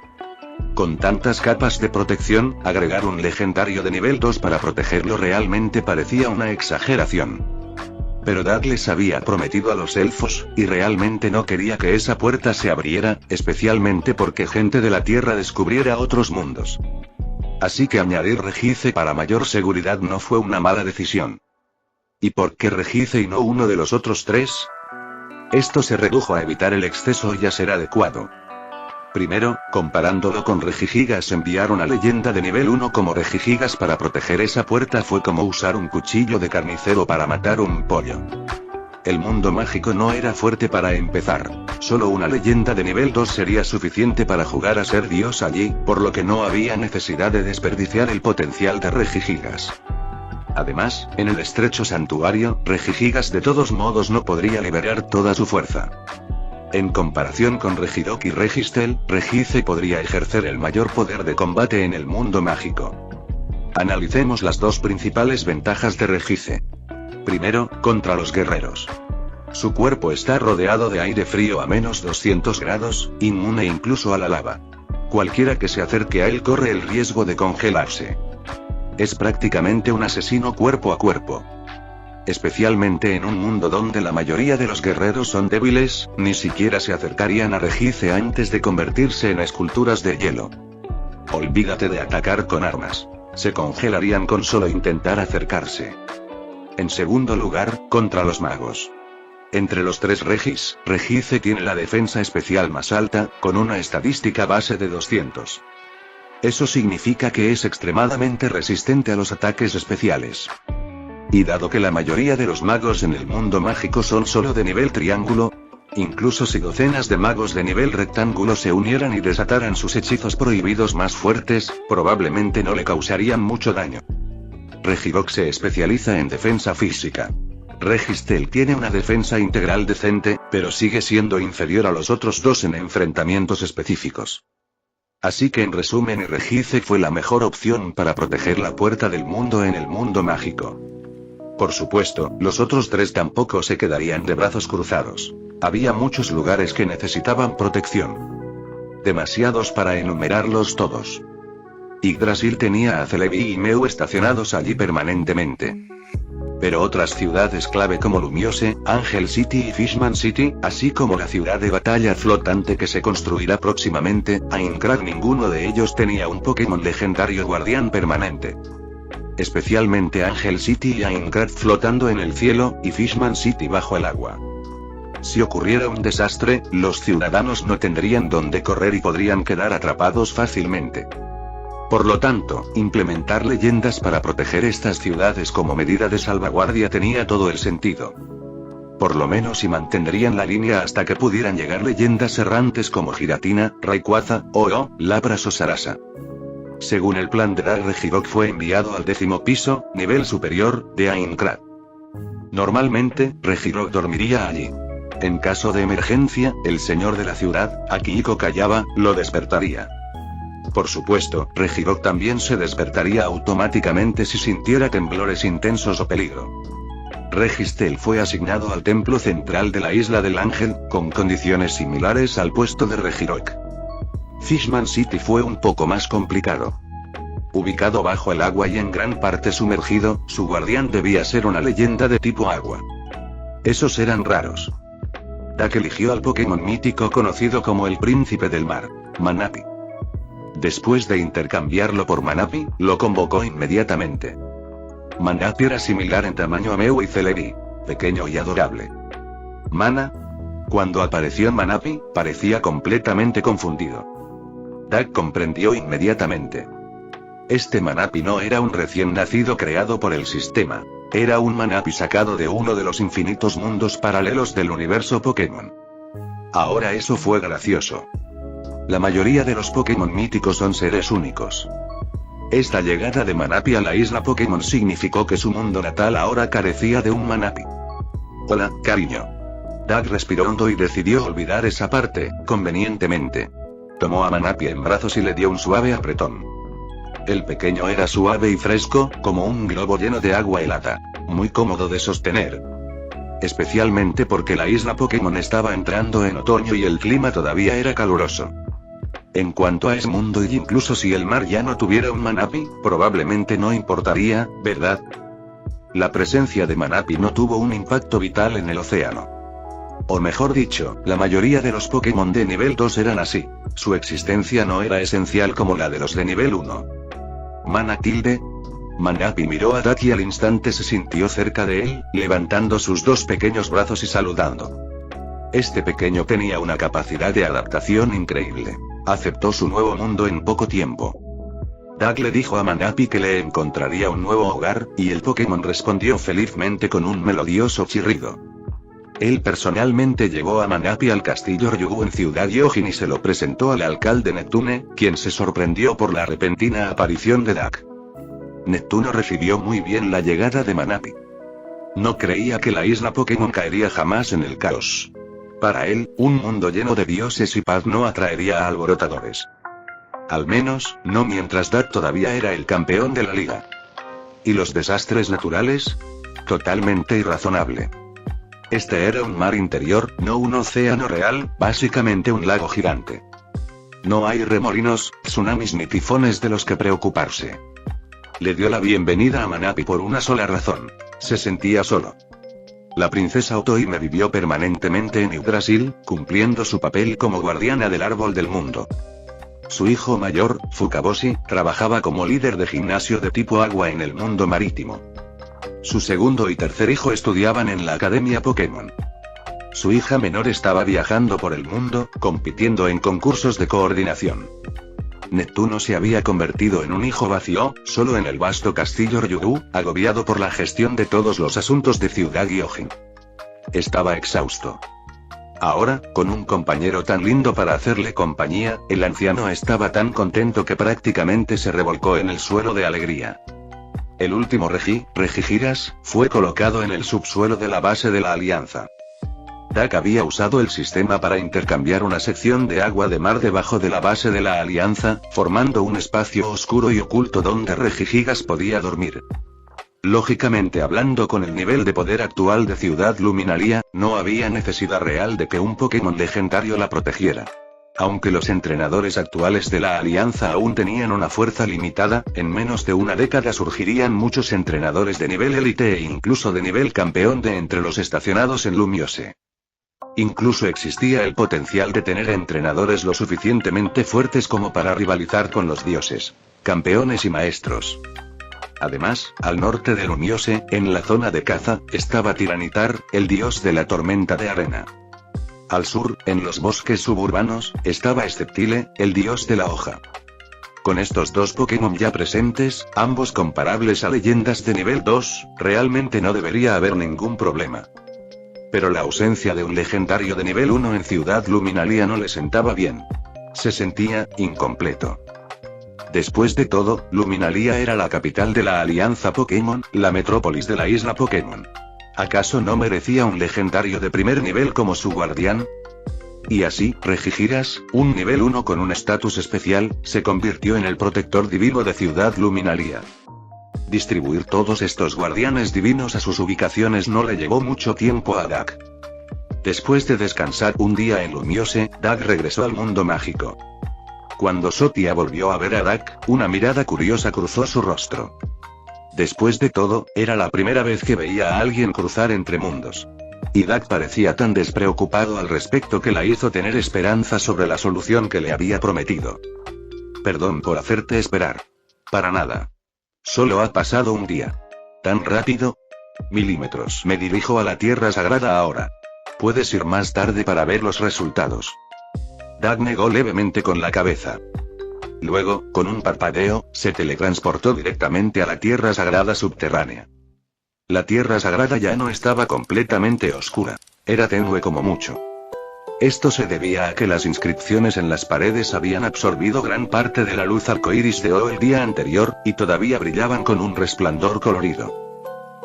Con tantas capas de protección, agregar un legendario de nivel 2 para protegerlo realmente parecía una exageración. Pero Dak les había prometido a los elfos, y realmente no quería que esa puerta se abriera, especialmente porque gente de la Tierra descubriera otros mundos. Así que añadir Regice para mayor seguridad no fue una mala decisión. ¿Y por qué Regice y no uno de los otros 3? Esto se redujo a evitar el exceso y a ser adecuado. Primero, comparándolo con Regigigas, enviar una leyenda de nivel 1 como Regigigas para proteger esa puerta fue como usar un cuchillo de carnicero para matar un pollo. El mundo mágico no era fuerte para empezar. Solo una leyenda de nivel 2 sería suficiente para jugar a ser Dios allí, por lo que no había necesidad de desperdiciar el potencial de Regigigas. Además, en el estrecho santuario, Regigigas de todos modos no podría liberar toda su fuerza. En comparación con Regirock y Registel, Regice podría ejercer el mayor poder de combate en el mundo mágico. Analicemos las 2 principales ventajas de Regice. Primero, contra los guerreros. Su cuerpo está rodeado de aire frío a menos 200 grados, inmune incluso a la lava. Cualquiera que se acerque a él corre el riesgo de congelarse. Es prácticamente un asesino cuerpo a cuerpo. Especialmente en un mundo donde la mayoría de los guerreros son débiles, ni siquiera se acercarían a Regice antes de convertirse en esculturas de hielo. Olvídate de atacar con armas. Se congelarían con solo intentar acercarse. En segundo lugar, contra los magos. Entre los 3 Regis, Regice tiene la defensa especial más alta, con una estadística base de 200. Eso significa que es extremadamente resistente a los ataques especiales. Y dado que la mayoría de los magos en el mundo mágico son solo de nivel triángulo, incluso si docenas de magos de nivel rectángulo se unieran y desataran sus hechizos prohibidos más fuertes, probablemente no le causarían mucho daño. Regirock se especializa en defensa física. Registel tiene una defensa integral decente, pero sigue siendo inferior a los otros 2 en enfrentamientos específicos. Así que en resumen, Regice fue la mejor opción para proteger la puerta del mundo en el mundo mágico. Por supuesto, los otros 3 tampoco se quedarían de brazos cruzados. Había muchos lugares que necesitaban protección. Demasiados para enumerarlos todos. Yggdrasil tenía a Celebi y Meu estacionados allí permanentemente. Pero otras ciudades clave como Lumiose, Angel City y Fishman City, así como la ciudad de batalla flotante que se construirá próximamente, Aincrad, ninguno de ellos tenía un Pokémon legendario guardián permanente. Especialmente Angel City y Aincrad flotando en el cielo, y Fishman City bajo el agua. Si ocurriera un desastre, los ciudadanos no tendrían dónde correr y podrían quedar atrapados fácilmente. Por lo tanto, implementar leyendas para proteger estas ciudades como medida de salvaguardia tenía todo el sentido. Por lo menos si mantendrían la línea hasta que pudieran llegar leyendas errantes como Giratina, Rayquaza, O-Oh, Lapras o Sarasa. Según el plan de Dak, Regirock fue enviado al 10º piso, nivel superior, de Aincrad. Normalmente, Regirock dormiría allí. En caso de emergencia, el señor de la ciudad, Akihiko Kayaba, lo despertaría. Por supuesto, Regirock también se despertaría automáticamente si sintiera temblores intensos o peligro. Registel fue asignado al templo central de la isla del Ángel, con condiciones similares al puesto de Regirock. Fishman City fue un poco más complicado. Ubicado bajo el agua y en gran parte sumergido, su guardián debía ser una leyenda de tipo agua. Esos eran raros. Dak eligió al Pokémon mítico conocido como el Príncipe del Mar, Manapi. Después de intercambiarlo por Manapi, lo convocó inmediatamente. Manapi era similar en tamaño a Mew y Celebi, pequeño y adorable. Cuando apareció Manapi, parecía completamente confundido. Dak comprendió inmediatamente. Este Manapi no era un recién nacido creado por el sistema. Era un Manapi sacado de uno de los infinitos mundos paralelos del universo Pokémon. Ahora eso fue gracioso. La mayoría de los Pokémon míticos son seres únicos. Esta llegada de Manapi a la isla Pokémon significó que su mundo natal ahora carecía de un Manapi. Hola, cariño. Dak respiró hondo y decidió olvidar esa parte, convenientemente. Tomó a Manapi en brazos y le dio un suave apretón. El pequeño era suave y fresco, como un globo lleno de agua helada, muy cómodo de sostener. Especialmente porque la isla Pokémon estaba entrando en otoño y el clima todavía era caluroso. En cuanto a ese mundo y incluso si el mar ya no tuviera un Manapi, probablemente no importaría, ¿verdad? La presencia de Manapi no tuvo un impacto vital en el océano. O mejor dicho, la mayoría de los Pokémon de nivel 2 eran así. Su existencia no era esencial como la de los de nivel 1. Manapi miró a Dak y al instante se sintió cerca de él, levantando sus dos pequeños brazos y saludando. Este pequeño tenía una capacidad de adaptación increíble. Aceptó su nuevo mundo en poco tiempo. Dak le dijo a Manapi que le encontraría un nuevo hogar, y el Pokémon respondió felizmente con un melodioso chirrido. Él personalmente llevó a Manapi al castillo Ryugu en Ciudad Hyojin y se lo presentó al alcalde Neptune, quien se sorprendió por la repentina aparición de Dak. Neptuno recibió muy bien la llegada de Manapi. No creía que la isla Pokémon caería jamás en el caos. Para él, un mundo lleno de dioses y paz no atraería a alborotadores. Al menos, no mientras Dak todavía era el campeón de la liga. ¿Y los desastres naturales? Totalmente irrazonable. Este era un mar interior, no un océano real, básicamente un lago gigante. No hay remolinos, tsunamis ni tifones de los que preocuparse. Le dio la bienvenida a Manapi por una sola razón: se sentía solo. La princesa Otohime vivió permanentemente en Yggdrasil, cumpliendo su papel como guardiana del árbol del mundo. Su hijo mayor, Fukaboshi, trabajaba como líder de gimnasio de tipo agua en el mundo marítimo. Su segundo y tercer hijo estudiaban en la Academia Pokémon. Su hija menor estaba viajando por el mundo, compitiendo en concursos de coordinación. Neptuno se había convertido en un hijo vacío, solo en el vasto castillo Ryugu, agobiado por la gestión de todos los asuntos de Ciudad Hyojin. Estaba exhausto. Ahora, con un compañero tan lindo para hacerle compañía, el anciano estaba tan contento que prácticamente se revolcó en el suelo de alegría. El último Regigiras, fue colocado en el subsuelo de la base de la Alianza. Dak había usado el sistema para intercambiar una sección de agua de mar debajo de la base de la Alianza, formando un espacio oscuro y oculto donde Regigigas podía dormir. Lógicamente hablando, con el nivel de poder actual de Ciudad Luminaria, no había necesidad real de que un Pokémon legendario la protegiera. Aunque los entrenadores actuales de la Alianza aún tenían una fuerza limitada, en menos de una década surgirían muchos entrenadores de nivel élite e incluso de nivel campeón de entre los estacionados en Lumiose. Incluso existía el potencial de tener entrenadores lo suficientemente fuertes como para rivalizar con los dioses, campeones y maestros. Además, al norte de Lumiose, en la zona de caza, estaba Tiranitar, el dios de la tormenta de arena. Al sur, en los bosques suburbanos, estaba Sceptile, el dios de la hoja. Con estos dos Pokémon ya presentes, ambos comparables a leyendas de nivel 2, realmente no debería haber ningún problema. Pero la ausencia de un legendario de nivel 1 en Ciudad Luminaria no le sentaba bien. Se sentía incompleto. Después de todo, Luminaria era la capital de la Alianza Pokémon, la metrópolis de la isla Pokémon. ¿Acaso no merecía un legendario de primer nivel como su guardián? Y así, Regigiras, un nivel 1 con un estatus especial, se convirtió en el protector divino de Ciudad Luminaria. Distribuir todos estos guardianes divinos a sus ubicaciones no le llevó mucho tiempo a Dak. Después de descansar un día en Lumiose, Dak regresó al mundo mágico. Cuando Sotia volvió a ver a Dak, una mirada curiosa cruzó su rostro. Después de todo, era la primera vez que veía a alguien cruzar entre mundos. Y Dak parecía tan despreocupado al respecto que la hizo tener esperanza sobre la solución que le había prometido. Perdón por hacerte esperar. Para nada. Solo ha pasado un día. ¿Tan rápido? Milímetros. Me dirijo a la Tierra Sagrada ahora. Puedes ir más tarde para ver los resultados. Dak negó levemente con la cabeza. Luego, con un parpadeo, se teletransportó directamente a la Tierra Sagrada subterránea. La Tierra Sagrada ya no estaba completamente oscura. Era tenue como mucho. Esto se debía a que las inscripciones en las paredes habían absorbido gran parte de la luz arcoíris de el día anterior, y todavía brillaban con un resplandor colorido.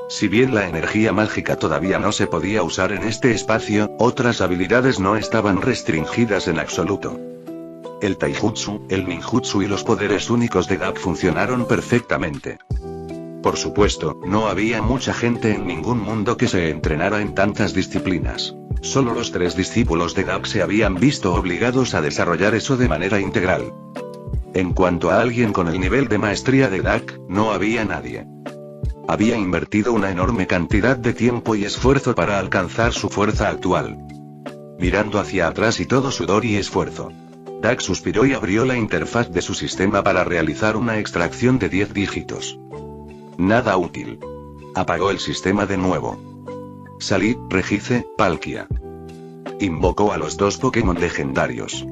Si bien la energía mágica todavía no se podía usar en este espacio, otras habilidades no estaban restringidas en absoluto. El taijutsu, el ninjutsu y los poderes únicos de Dak funcionaron perfectamente. Por supuesto, no había mucha gente en ningún mundo que se entrenara en tantas disciplinas. Solo los 3 discípulos de Dak se habían visto obligados a desarrollar eso de manera integral. En cuanto a alguien con el nivel de maestría de Dak, no había nadie. Había invertido una enorme cantidad de tiempo y esfuerzo para alcanzar su fuerza actual. Mirando hacia atrás y todo sudor y esfuerzo. Dak suspiró y abrió la interfaz de su sistema para realizar una extracción de 10 dígitos. Nada útil. Apagó el sistema de nuevo. Salid, Regice, Palkia. Invocó a los 2 Pokémon legendarios.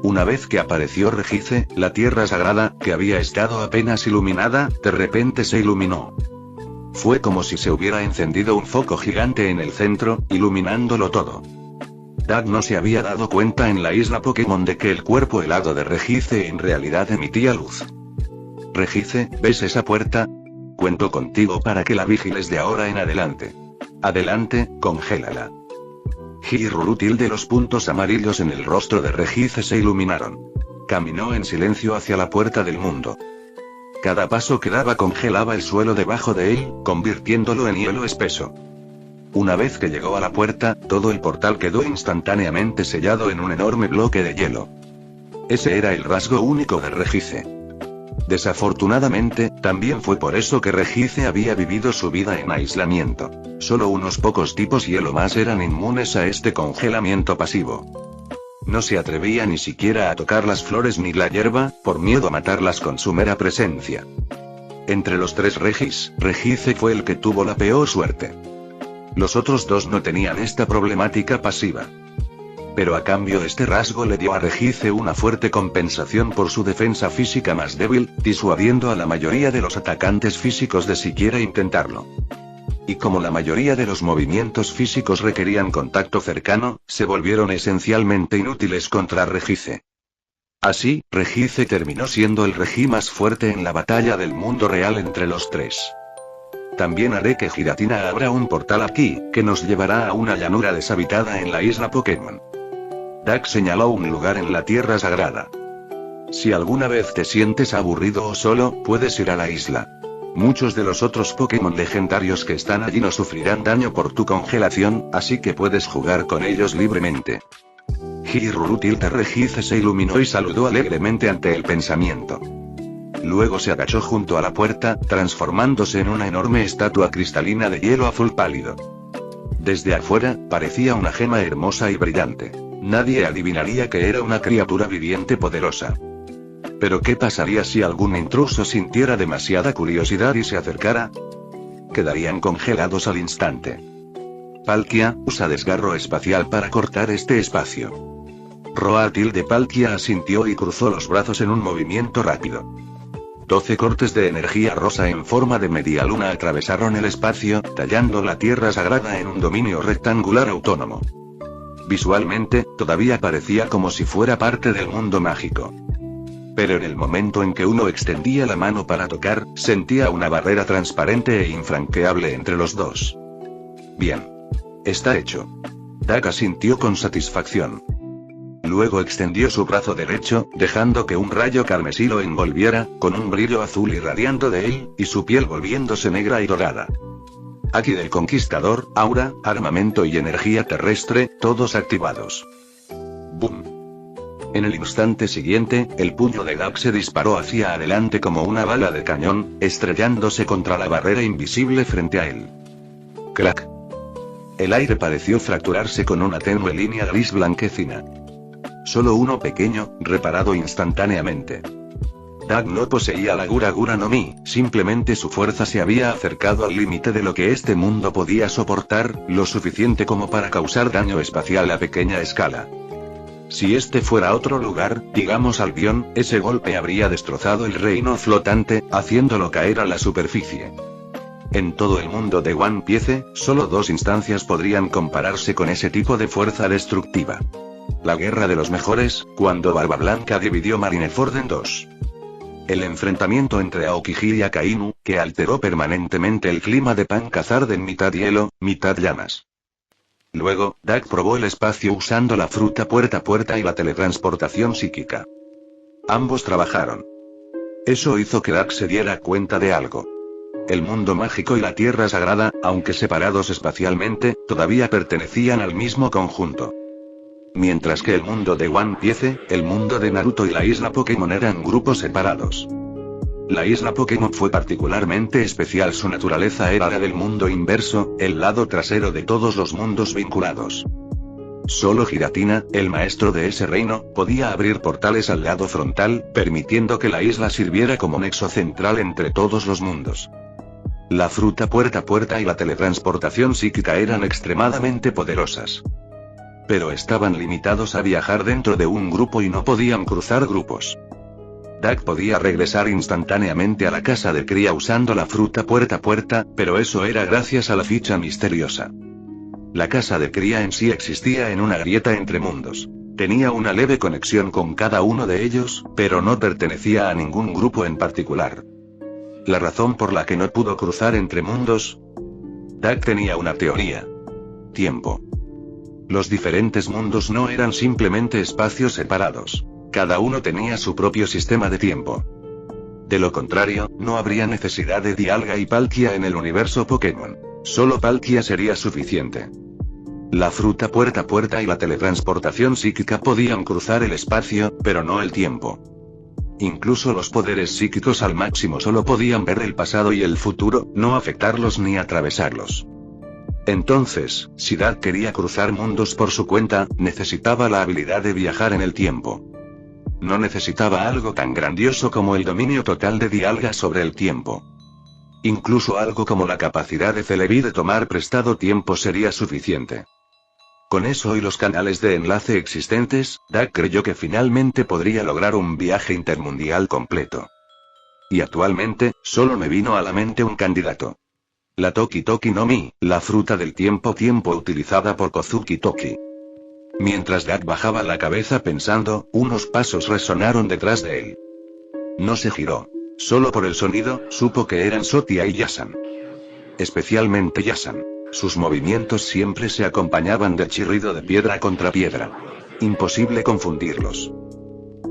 Una vez que apareció Regice, la Tierra Sagrada, que había estado apenas iluminada, de repente se iluminó. Fue como si se hubiera encendido un foco gigante en el centro, iluminándolo todo. Dak no se había dado cuenta en la isla Pokémon de que el cuerpo helado de Regice en realidad emitía luz. Regice, ¿ves esa puerta? Cuento contigo para que la vigiles de ahora en adelante. Adelante, congélala. Girurutil de los puntos amarillos en el rostro de Regice se iluminaron. Caminó en silencio hacia la puerta del mundo. Cada paso que daba congelaba el suelo debajo de él, convirtiéndolo en hielo espeso. Una vez que llegó a la puerta, todo el portal quedó instantáneamente sellado en un enorme bloque de hielo. Ese era el rasgo único de Regice. Desafortunadamente, también fue por eso que Regice había vivido su vida en aislamiento. Solo unos pocos tipos hielo más eran inmunes a este congelamiento pasivo. No se atrevía ni siquiera a tocar las flores ni la hierba, por miedo a matarlas con su mera presencia. Entre los 3 Regice fue el que tuvo la peor suerte. Los otros 2 no tenían esta problemática pasiva. Pero a cambio este rasgo le dio a Regice una fuerte compensación por su defensa física más débil, disuadiendo a la mayoría de los atacantes físicos de siquiera intentarlo. Y como la mayoría de los movimientos físicos requerían contacto cercano, se volvieron esencialmente inútiles contra Regice. Así, Regice terminó siendo el Regi más fuerte en la batalla del mundo real entre los 3. También haré que Giratina abra un portal aquí, que nos llevará a una llanura deshabitada en la isla Pokémon. Dak señaló un lugar en la Tierra Sagrada. Si alguna vez te sientes aburrido o solo, puedes ir a la isla. Muchos de los otros Pokémon legendarios que están allí no sufrirán daño por tu congelación, así que puedes jugar con ellos libremente. Girurutil de Regice se iluminó y saludó alegremente ante el pensamiento. Luego se agachó junto a la puerta, transformándose en una enorme estatua cristalina de hielo azul pálido. Desde afuera, parecía una gema hermosa y brillante. Nadie adivinaría que era una criatura viviente poderosa. Pero ¿qué pasaría si algún intruso sintiera demasiada curiosidad y se acercara? Quedarían congelados al instante. Palkia, usa desgarro espacial para cortar este espacio. Roatil de Palkia asintió y cruzó los brazos en un movimiento rápido. 12 cortes de energía rosa en forma de media luna atravesaron el espacio, tallando la Tierra Sagrada en un dominio rectangular autónomo. Visualmente, todavía parecía como si fuera parte del mundo mágico. Pero en el momento en que uno extendía la mano para tocar, sentía una barrera transparente e infranqueable entre los 2. Bien. Está hecho. Dak asintió con satisfacción. Luego extendió su brazo derecho, dejando que un rayo carmesí lo envolviera, con un brillo azul irradiando de él, y su piel volviéndose negra y dorada. Aki del Conquistador, aura, armamento y energía terrestre, todos activados. ¡Bum! En el instante siguiente, el puño de Dak se disparó hacia adelante como una bala de cañón, estrellándose contra la barrera invisible frente a él. ¡Crack! El aire pareció fracturarse con una tenue línea gris blanquecina. Solo uno pequeño, reparado instantáneamente. Dak no poseía la Gura Gura no Mi, simplemente su fuerza se había acercado al límite de lo que este mundo podía soportar, lo suficiente como para causar daño espacial a pequeña escala. Si este fuera otro lugar, digamos Albion, ese golpe habría destrozado el reino flotante, haciéndolo caer a la superficie. En todo el mundo de One Piece, solo dos instancias podrían compararse con ese tipo de fuerza destructiva. La guerra de los mejores, cuando Barba Blanca dividió Marineford en dos. El enfrentamiento entre Aokiji y Akainu, que alteró permanentemente el clima de Pancazard en mitad hielo, mitad llamas. Luego, Dak probó el espacio usando la fruta puerta a puerta y la teletransportación psíquica. Ambos trabajaron. Eso hizo que Dak se diera cuenta de algo. El mundo mágico y la tierra sagrada, aunque separados espacialmente, todavía pertenecían al mismo conjunto. Mientras que el mundo de One Piece, el mundo de Naruto y la isla Pokémon eran grupos separados. La isla Pokémon fue particularmente especial, su naturaleza era la del mundo inverso, el lado trasero de todos los mundos vinculados. Solo Giratina, el maestro de ese reino, podía abrir portales al lado frontal, permitiendo que la isla sirviera como nexo central entre todos los mundos. La fruta puerta a puerta y la teletransportación psíquica eran extremadamente poderosas. Pero estaban limitados a viajar dentro de un grupo y no podían cruzar grupos. Dak podía regresar instantáneamente a la casa de cría usando la fruta puerta a puerta, pero eso era gracias a la ficha misteriosa. La casa de cría en sí existía en una grieta entre mundos. Tenía una leve conexión con cada uno de ellos, pero no pertenecía a ningún grupo en particular. La razón por la que no pudo cruzar entre mundos. Dak tenía una teoría. Tiempo. Los diferentes mundos no eran simplemente espacios separados. Cada uno tenía su propio sistema de tiempo. De lo contrario, no habría necesidad de Dialga y Palkia en el universo Pokémon. Solo Palkia sería suficiente. La fruta puerta a puerta y la teletransportación psíquica podían cruzar el espacio, pero no el tiempo. Incluso los poderes psíquicos al máximo solo podían ver el pasado y el futuro, no afectarlos ni atravesarlos. Entonces, si Dak quería cruzar mundos por su cuenta, necesitaba la habilidad de viajar en el tiempo. No necesitaba algo tan grandioso como el dominio total de Dialga sobre el tiempo. Incluso algo como la capacidad de Celebi de tomar prestado tiempo sería suficiente. Con eso y los canales de enlace existentes, Dak creyó que finalmente podría lograr un viaje intermundial completo. Y actualmente, solo me vino a la mente un candidato. La Toki Toki no Mi, la fruta del tiempo utilizada por Kozuki Toki. Mientras Dak bajaba la cabeza pensando, unos pasos resonaron detrás de él. No se giró. Solo por el sonido, supo que eran Sotia y Yasan. Especialmente Yasan. Sus movimientos siempre se acompañaban del chirrido de piedra contra piedra. Imposible confundirlos.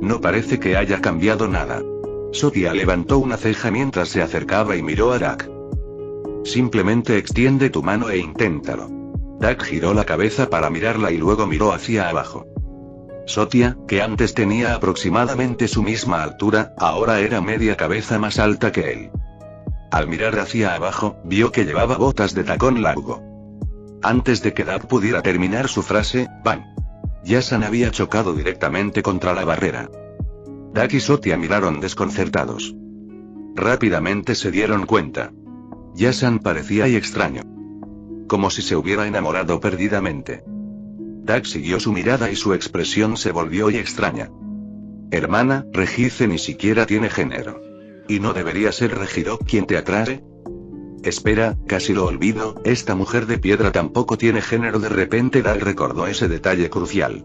No parece que haya cambiado nada. Sotia levantó una ceja mientras se acercaba y miró a Dak. Simplemente extiende tu mano e inténtalo. Dak giró la cabeza para mirarla y luego miró hacia abajo. Sotia, que antes tenía aproximadamente su misma altura, ahora era media cabeza más alta que él. Al mirar hacia abajo, vio que llevaba botas de tacón largo. Antes de que Dak pudiera terminar su frase, ¡bang! Yasan había chocado directamente contra la barrera. Dak y Sotia miraron desconcertados. Rápidamente se dieron cuenta. Yasan parecía extraño. Como si se hubiera enamorado perdidamente. Dak siguió su mirada y su expresión se volvió extraña. Hermana, Regice ni siquiera tiene género. ¿Y no debería ser Regiro quien te atrae? Espera, casi lo olvido, esta mujer de piedra tampoco tiene género. De repente Dak recordó ese detalle crucial.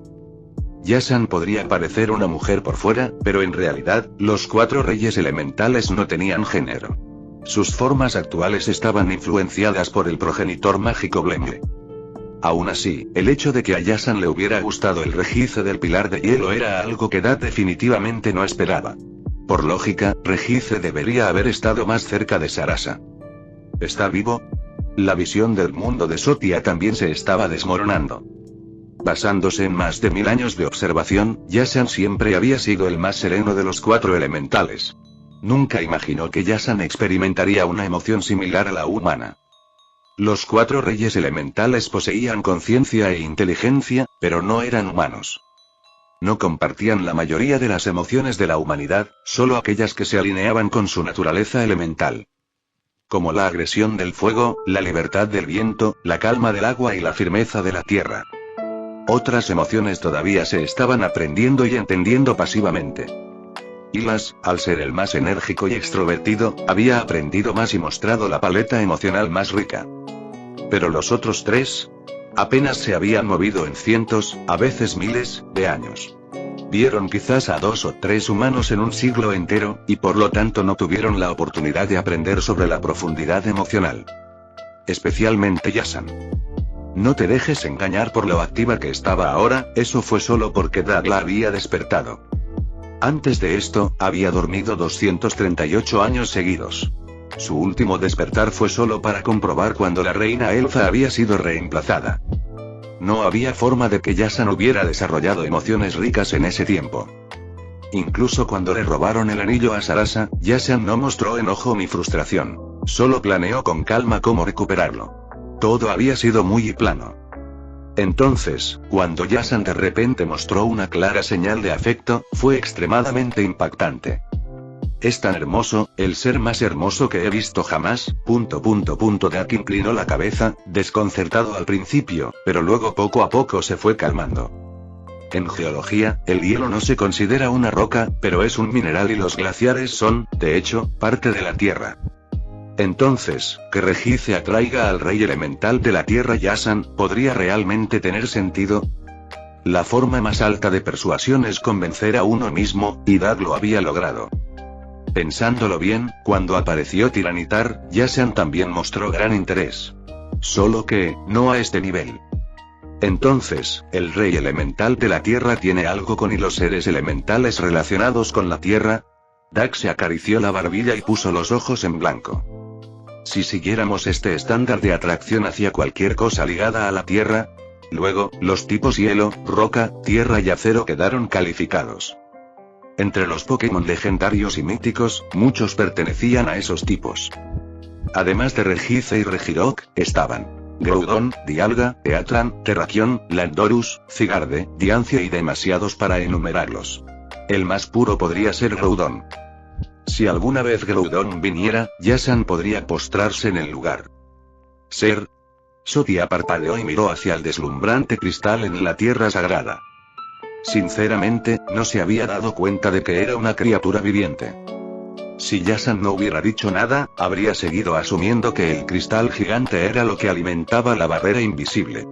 Yasan podría parecer una mujer por fuera, pero en realidad, los 4 reyes elementales no tenían género. Sus formas actuales estaban influenciadas por el progenitor mágico Blemble. Aún así, el hecho de que a Yasan le hubiera gustado el Regice del Pilar de Hielo era algo que Dak definitivamente no esperaba. Por lógica, Regice debería haber estado más cerca de Sarasa. ¿Está vivo? La visión del mundo de Sotia también se estaba desmoronando. Basándose en más de 1000 años de observación, Yasan siempre había sido el más sereno de los 4 elementales. Nunca imaginó que Yasan experimentaría una emoción similar a la humana. Los 4 reyes elementales poseían conciencia e inteligencia, pero no eran humanos. No compartían la mayoría de las emociones de la humanidad, solo aquellas que se alineaban con su naturaleza elemental. Como la agresión del fuego, la libertad del viento, la calma del agua y la firmeza de la tierra. Otras emociones todavía se estaban aprendiendo y entendiendo pasivamente. Ilas, al ser el más enérgico y extrovertido, había aprendido más y mostrado la paleta emocional más rica. Pero los otros 3 apenas se habían movido en cientos, a veces miles, de años. Vieron quizás a 2 o 3 humanos en un siglo entero, y por lo tanto no tuvieron la oportunidad de aprender sobre la profundidad emocional. Especialmente Yasan. No te dejes engañar por lo activa que estaba ahora, eso fue solo porque Dak la había despertado. Antes de esto, había dormido 238 años seguidos. Su último despertar fue solo para comprobar cuando la reina elfa había sido reemplazada. No había forma de que Yasan hubiera desarrollado emociones ricas en ese tiempo. Incluso cuando le robaron el anillo a Sarasa, Yasan no mostró enojo ni frustración. Solo planeó con calma cómo recuperarlo. Todo había sido muy plano. Entonces, cuando Yasan de repente mostró una clara señal de afecto, fue extremadamente impactante. Es tan hermoso, el ser más hermoso que he visto jamás, ... Dak inclinó la cabeza, desconcertado al principio, pero luego poco a poco se fue calmando. En geología, el hielo no se considera una roca, pero es un mineral y los glaciares son, de hecho, parte de la Tierra. Entonces, que Regice atraiga al rey elemental de la Tierra Yasan, ¿podría realmente tener sentido? La forma más alta de persuasión es convencer a uno mismo, y Dak lo había logrado. Pensándolo bien, cuando apareció Tiranitar, Yasan también mostró gran interés. Solo que, no a este nivel. Entonces, el rey elemental de la Tierra tiene algo con los seres elementales relacionados con la Tierra. Dak se acarició la barbilla y puso los ojos en blanco. Si siguiéramos este estándar de atracción hacia cualquier cosa ligada a la Tierra, luego, los tipos hielo, roca, tierra y acero quedaron calificados. Entre los Pokémon legendarios y míticos, muchos pertenecían a esos tipos. Además de Regice y Regirock, estaban Groudon, Dialga, Eatran, Terrakion, Landorus, Zygarde, Diancie y demasiados para enumerarlos. El más puro podría ser Groudon. Si alguna vez Groudon viniera, Yasan podría postrarse en el lugar. Ser. Sotia parpadeó y miró hacia el deslumbrante cristal en la tierra sagrada. Sinceramente, no se había dado cuenta de que era una criatura viviente. Si Yasan no hubiera dicho nada, habría seguido asumiendo que el cristal gigante era lo que alimentaba la barrera invisible.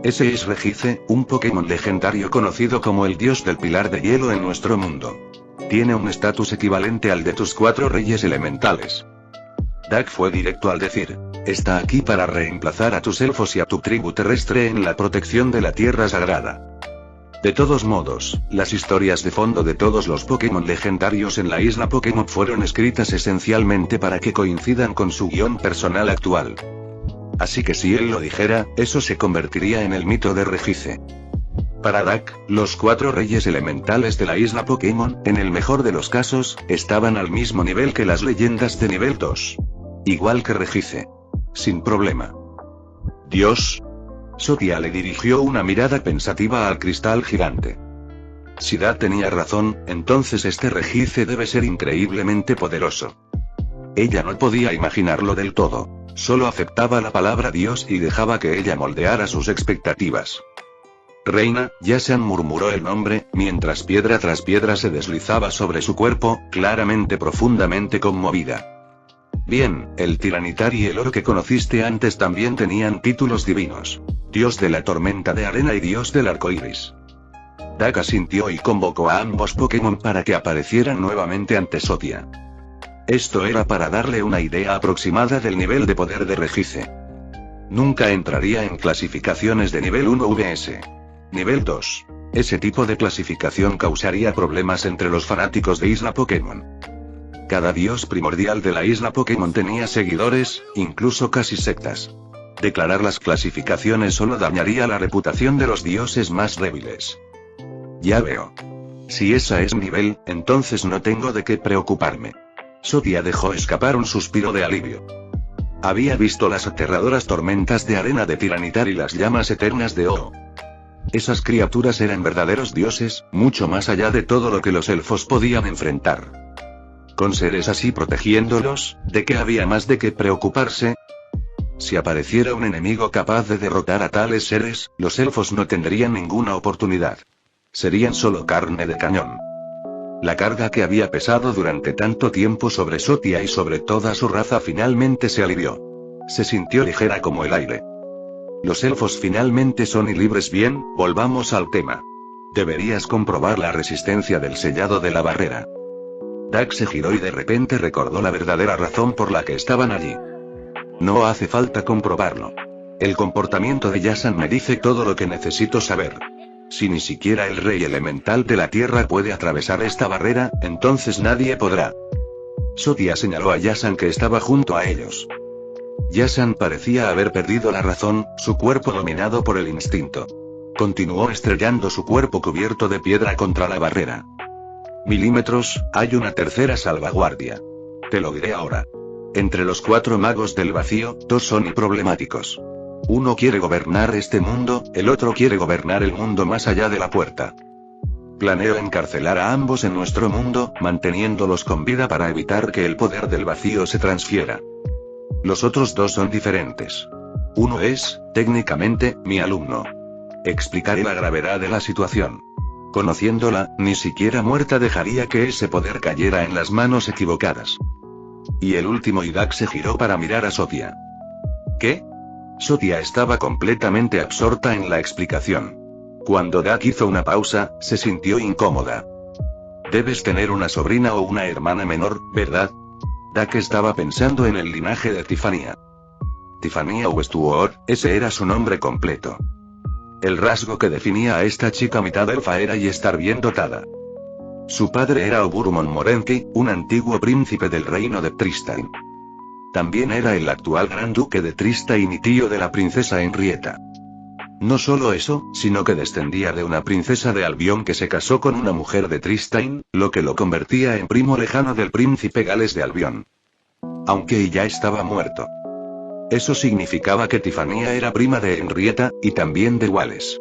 Ese es Regice, un Pokémon legendario conocido como el dios del pilar de hielo en nuestro mundo. Tiene un estatus equivalente al de tus 4 reyes elementales. Dak fue directo al decir, está aquí para reemplazar a tus elfos y a tu tribu terrestre en la protección de la tierra sagrada. De todos modos, las historias de fondo de todos los Pokémon legendarios en la isla Pokémon fueron escritas esencialmente para que coincidan con su guión personal actual. Así que si él lo dijera, eso se convertiría en el mito de Regice. Para Dak, los 4 reyes elementales de la isla Pokémon, en el mejor de los casos, estaban al mismo nivel que las leyendas de nivel 2. Igual que Regice. Sin problema. Dios. Sotia le dirigió una mirada pensativa al cristal gigante. Si Dak tenía razón, entonces este Regice debe ser increíblemente poderoso. Ella no podía imaginarlo del todo. Solo aceptaba la palabra Dios y dejaba que ella moldeara sus expectativas. Reina, Yasan murmuró el nombre, mientras piedra tras piedra se deslizaba sobre su cuerpo, claramente profundamente conmovida. Bien, el Tiranitar y el oro que conociste antes también tenían títulos divinos. Dios de la tormenta de arena y Dios del arco iris. Dak asintió y convocó a ambos Pokémon para que aparecieran nuevamente ante Sotia. Esto era para darle una idea aproximada del nivel de poder de Regice. Nunca entraría en clasificaciones de nivel 1 vs. Nivel 2. Ese tipo de clasificación causaría problemas entre los fanáticos de Isla Pokémon. Cada dios primordial de la isla Pokémon tenía seguidores, incluso casi sectas. Declarar las clasificaciones solo dañaría la reputación de los dioses más débiles. Ya veo. Si esa es mi nivel, entonces no tengo de qué preocuparme. Sotia dejó escapar un suspiro de alivio. Había visto las aterradoras tormentas de arena de Tiranitar y las llamas eternas de Ho. Esas criaturas eran verdaderos dioses, mucho más allá de todo lo que los elfos podían enfrentar. Con seres así protegiéndolos, ¿de qué había más de qué preocuparse? Si apareciera un enemigo capaz de derrotar a tales seres, los elfos no tendrían ninguna oportunidad. Serían solo carne de cañón. La carga que había pesado durante tanto tiempo sobre Sotia y sobre toda su raza finalmente se alivió. Se sintió ligera como el aire. Los elfos finalmente son y libres. Bien, volvamos al tema. Deberías comprobar la resistencia del sellado de la barrera. Dax se giró y de repente recordó la verdadera razón por la que estaban allí. No hace falta comprobarlo. El comportamiento de Yasan me dice todo lo que necesito saber. Si ni siquiera el rey elemental de la tierra puede atravesar esta barrera, entonces nadie podrá. Sotia señaló a Yasan que estaba junto a ellos. Yasan parecía haber perdido la razón, su cuerpo dominado por el instinto. Continuó estrellando su cuerpo cubierto de piedra contra la barrera. Milímetros, hay una tercera salvaguardia. Te lo diré ahora. Entre los 4 magos del vacío, 2 son problemáticos. Uno quiere gobernar este mundo, el otro quiere gobernar el mundo más allá de la puerta. Planeo encarcelar a ambos en nuestro mundo, manteniéndolos con vida para evitar que el poder del vacío se transfiera. Los otros 2 son diferentes. Uno es, técnicamente, mi alumno. Explicaré la gravedad de la situación. Conociéndola, ni siquiera muerta dejaría que ese poder cayera en las manos equivocadas. Y el último. Dax se giró para mirar a Sotia. ¿Qué? Sotia estaba completamente absorta en la explicación. Cuando Dax hizo una pausa, se sintió incómoda. Debes tener una sobrina o una hermana menor, ¿verdad? Dax estaba pensando en el linaje de Tiffania. Tiffania Westwood, ese era su nombre completo. El rasgo que definía a esta chica mitad elfa era y estar bien dotada. Su padre era Oburumon Morenki, un antiguo príncipe del reino de Tristain. También era el actual gran duque de Tristain y tío de la princesa Henrietta. No solo eso, sino que descendía de una princesa de Albion que se casó con una mujer de Tristain, lo que lo convertía en primo lejano del príncipe Gales de Albion. Aunque ya estaba muerto. Eso significaba que Tiffania era prima de Henrietta, y también de Wales.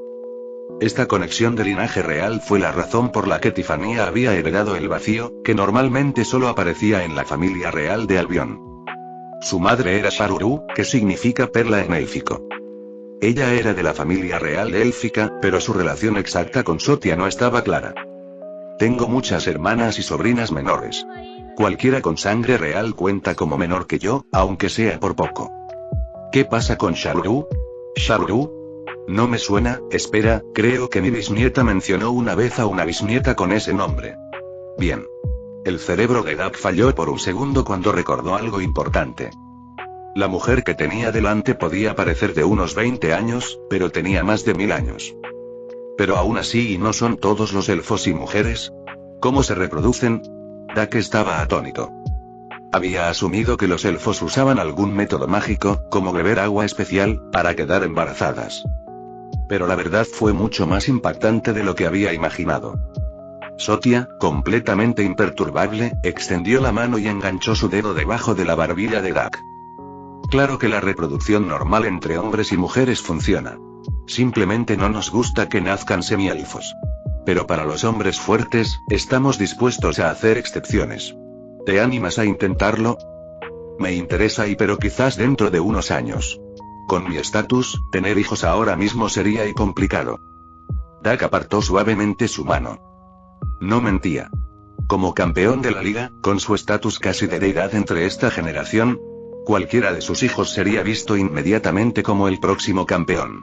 Esta conexión de linaje real fue la razón por la que Tiffania había heredado el vacío, que normalmente solo aparecía en la familia real de Albion. Su madre era Sharuru, que significa perla en élfico. Ella era de la familia real élfica, pero su relación exacta con Sotia no estaba clara. Tengo muchas hermanas y sobrinas menores. Cualquiera con sangre real cuenta como menor que yo, aunque sea por poco. ¿Qué pasa con Sharuru? ¿Sharuru? No me suena. Espera, creo que mi bisnieta mencionó una vez a una bisnieta con ese nombre. Bien. El cerebro de Dax falló por un segundo cuando recordó algo importante. La mujer que tenía delante podía parecer de unos 20 años, pero tenía más de 1000 años. Pero aún así, ¿y no son todos los elfos y mujeres? ¿Cómo se reproducen? Dax estaba atónito. Había asumido que los elfos usaban algún método mágico, como beber agua especial, para quedar embarazadas. Pero la verdad fue mucho más impactante de lo que había imaginado. Sotia, completamente imperturbable, extendió la mano y enganchó su dedo debajo de la barbilla de Dax. Claro que la reproducción normal entre hombres y mujeres funciona. Simplemente no nos gusta que nazcan semielfos. Pero para los hombres fuertes, estamos dispuestos a hacer excepciones. ¿Te animas a intentarlo? Me interesa pero quizás dentro de unos años. Con mi estatus, tener hijos ahora mismo sería complicado. Dax apartó suavemente su mano. No mentía. Como campeón de la liga, con su estatus casi de deidad entre esta generación, cualquiera de sus hijos sería visto inmediatamente como el próximo campeón.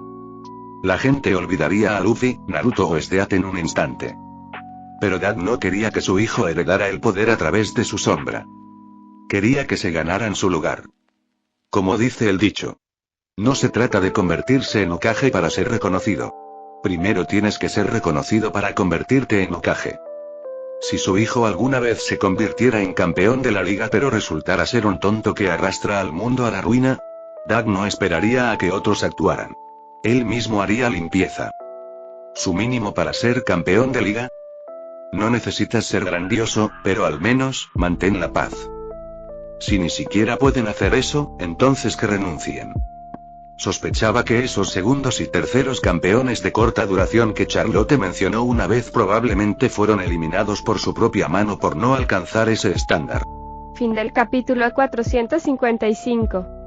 La gente olvidaría a Luffy, Naruto o Stead en un instante. Pero Dax no quería que su hijo heredara el poder a través de su sombra. Quería que se ganaran su lugar. Como dice el dicho. No se trata de convertirse en Hokage para ser reconocido. Primero tienes que ser reconocido para convertirte en Hokage. Si su hijo alguna vez se convirtiera en campeón de la liga pero resultara ser un tonto que arrastra al mundo a la ruina, Dag no esperaría a que otros actuaran. Él mismo haría limpieza. ¿Su mínimo para ser campeón de liga? No necesitas ser grandioso, pero al menos, mantén la paz. Si ni siquiera pueden hacer eso, entonces que renuncien. Sospechaba que esos segundos y terceros campeones de corta duración que Charlotte mencionó una vez probablemente fueron eliminados por su propia mano por no alcanzar ese estándar. Fin del capítulo 455.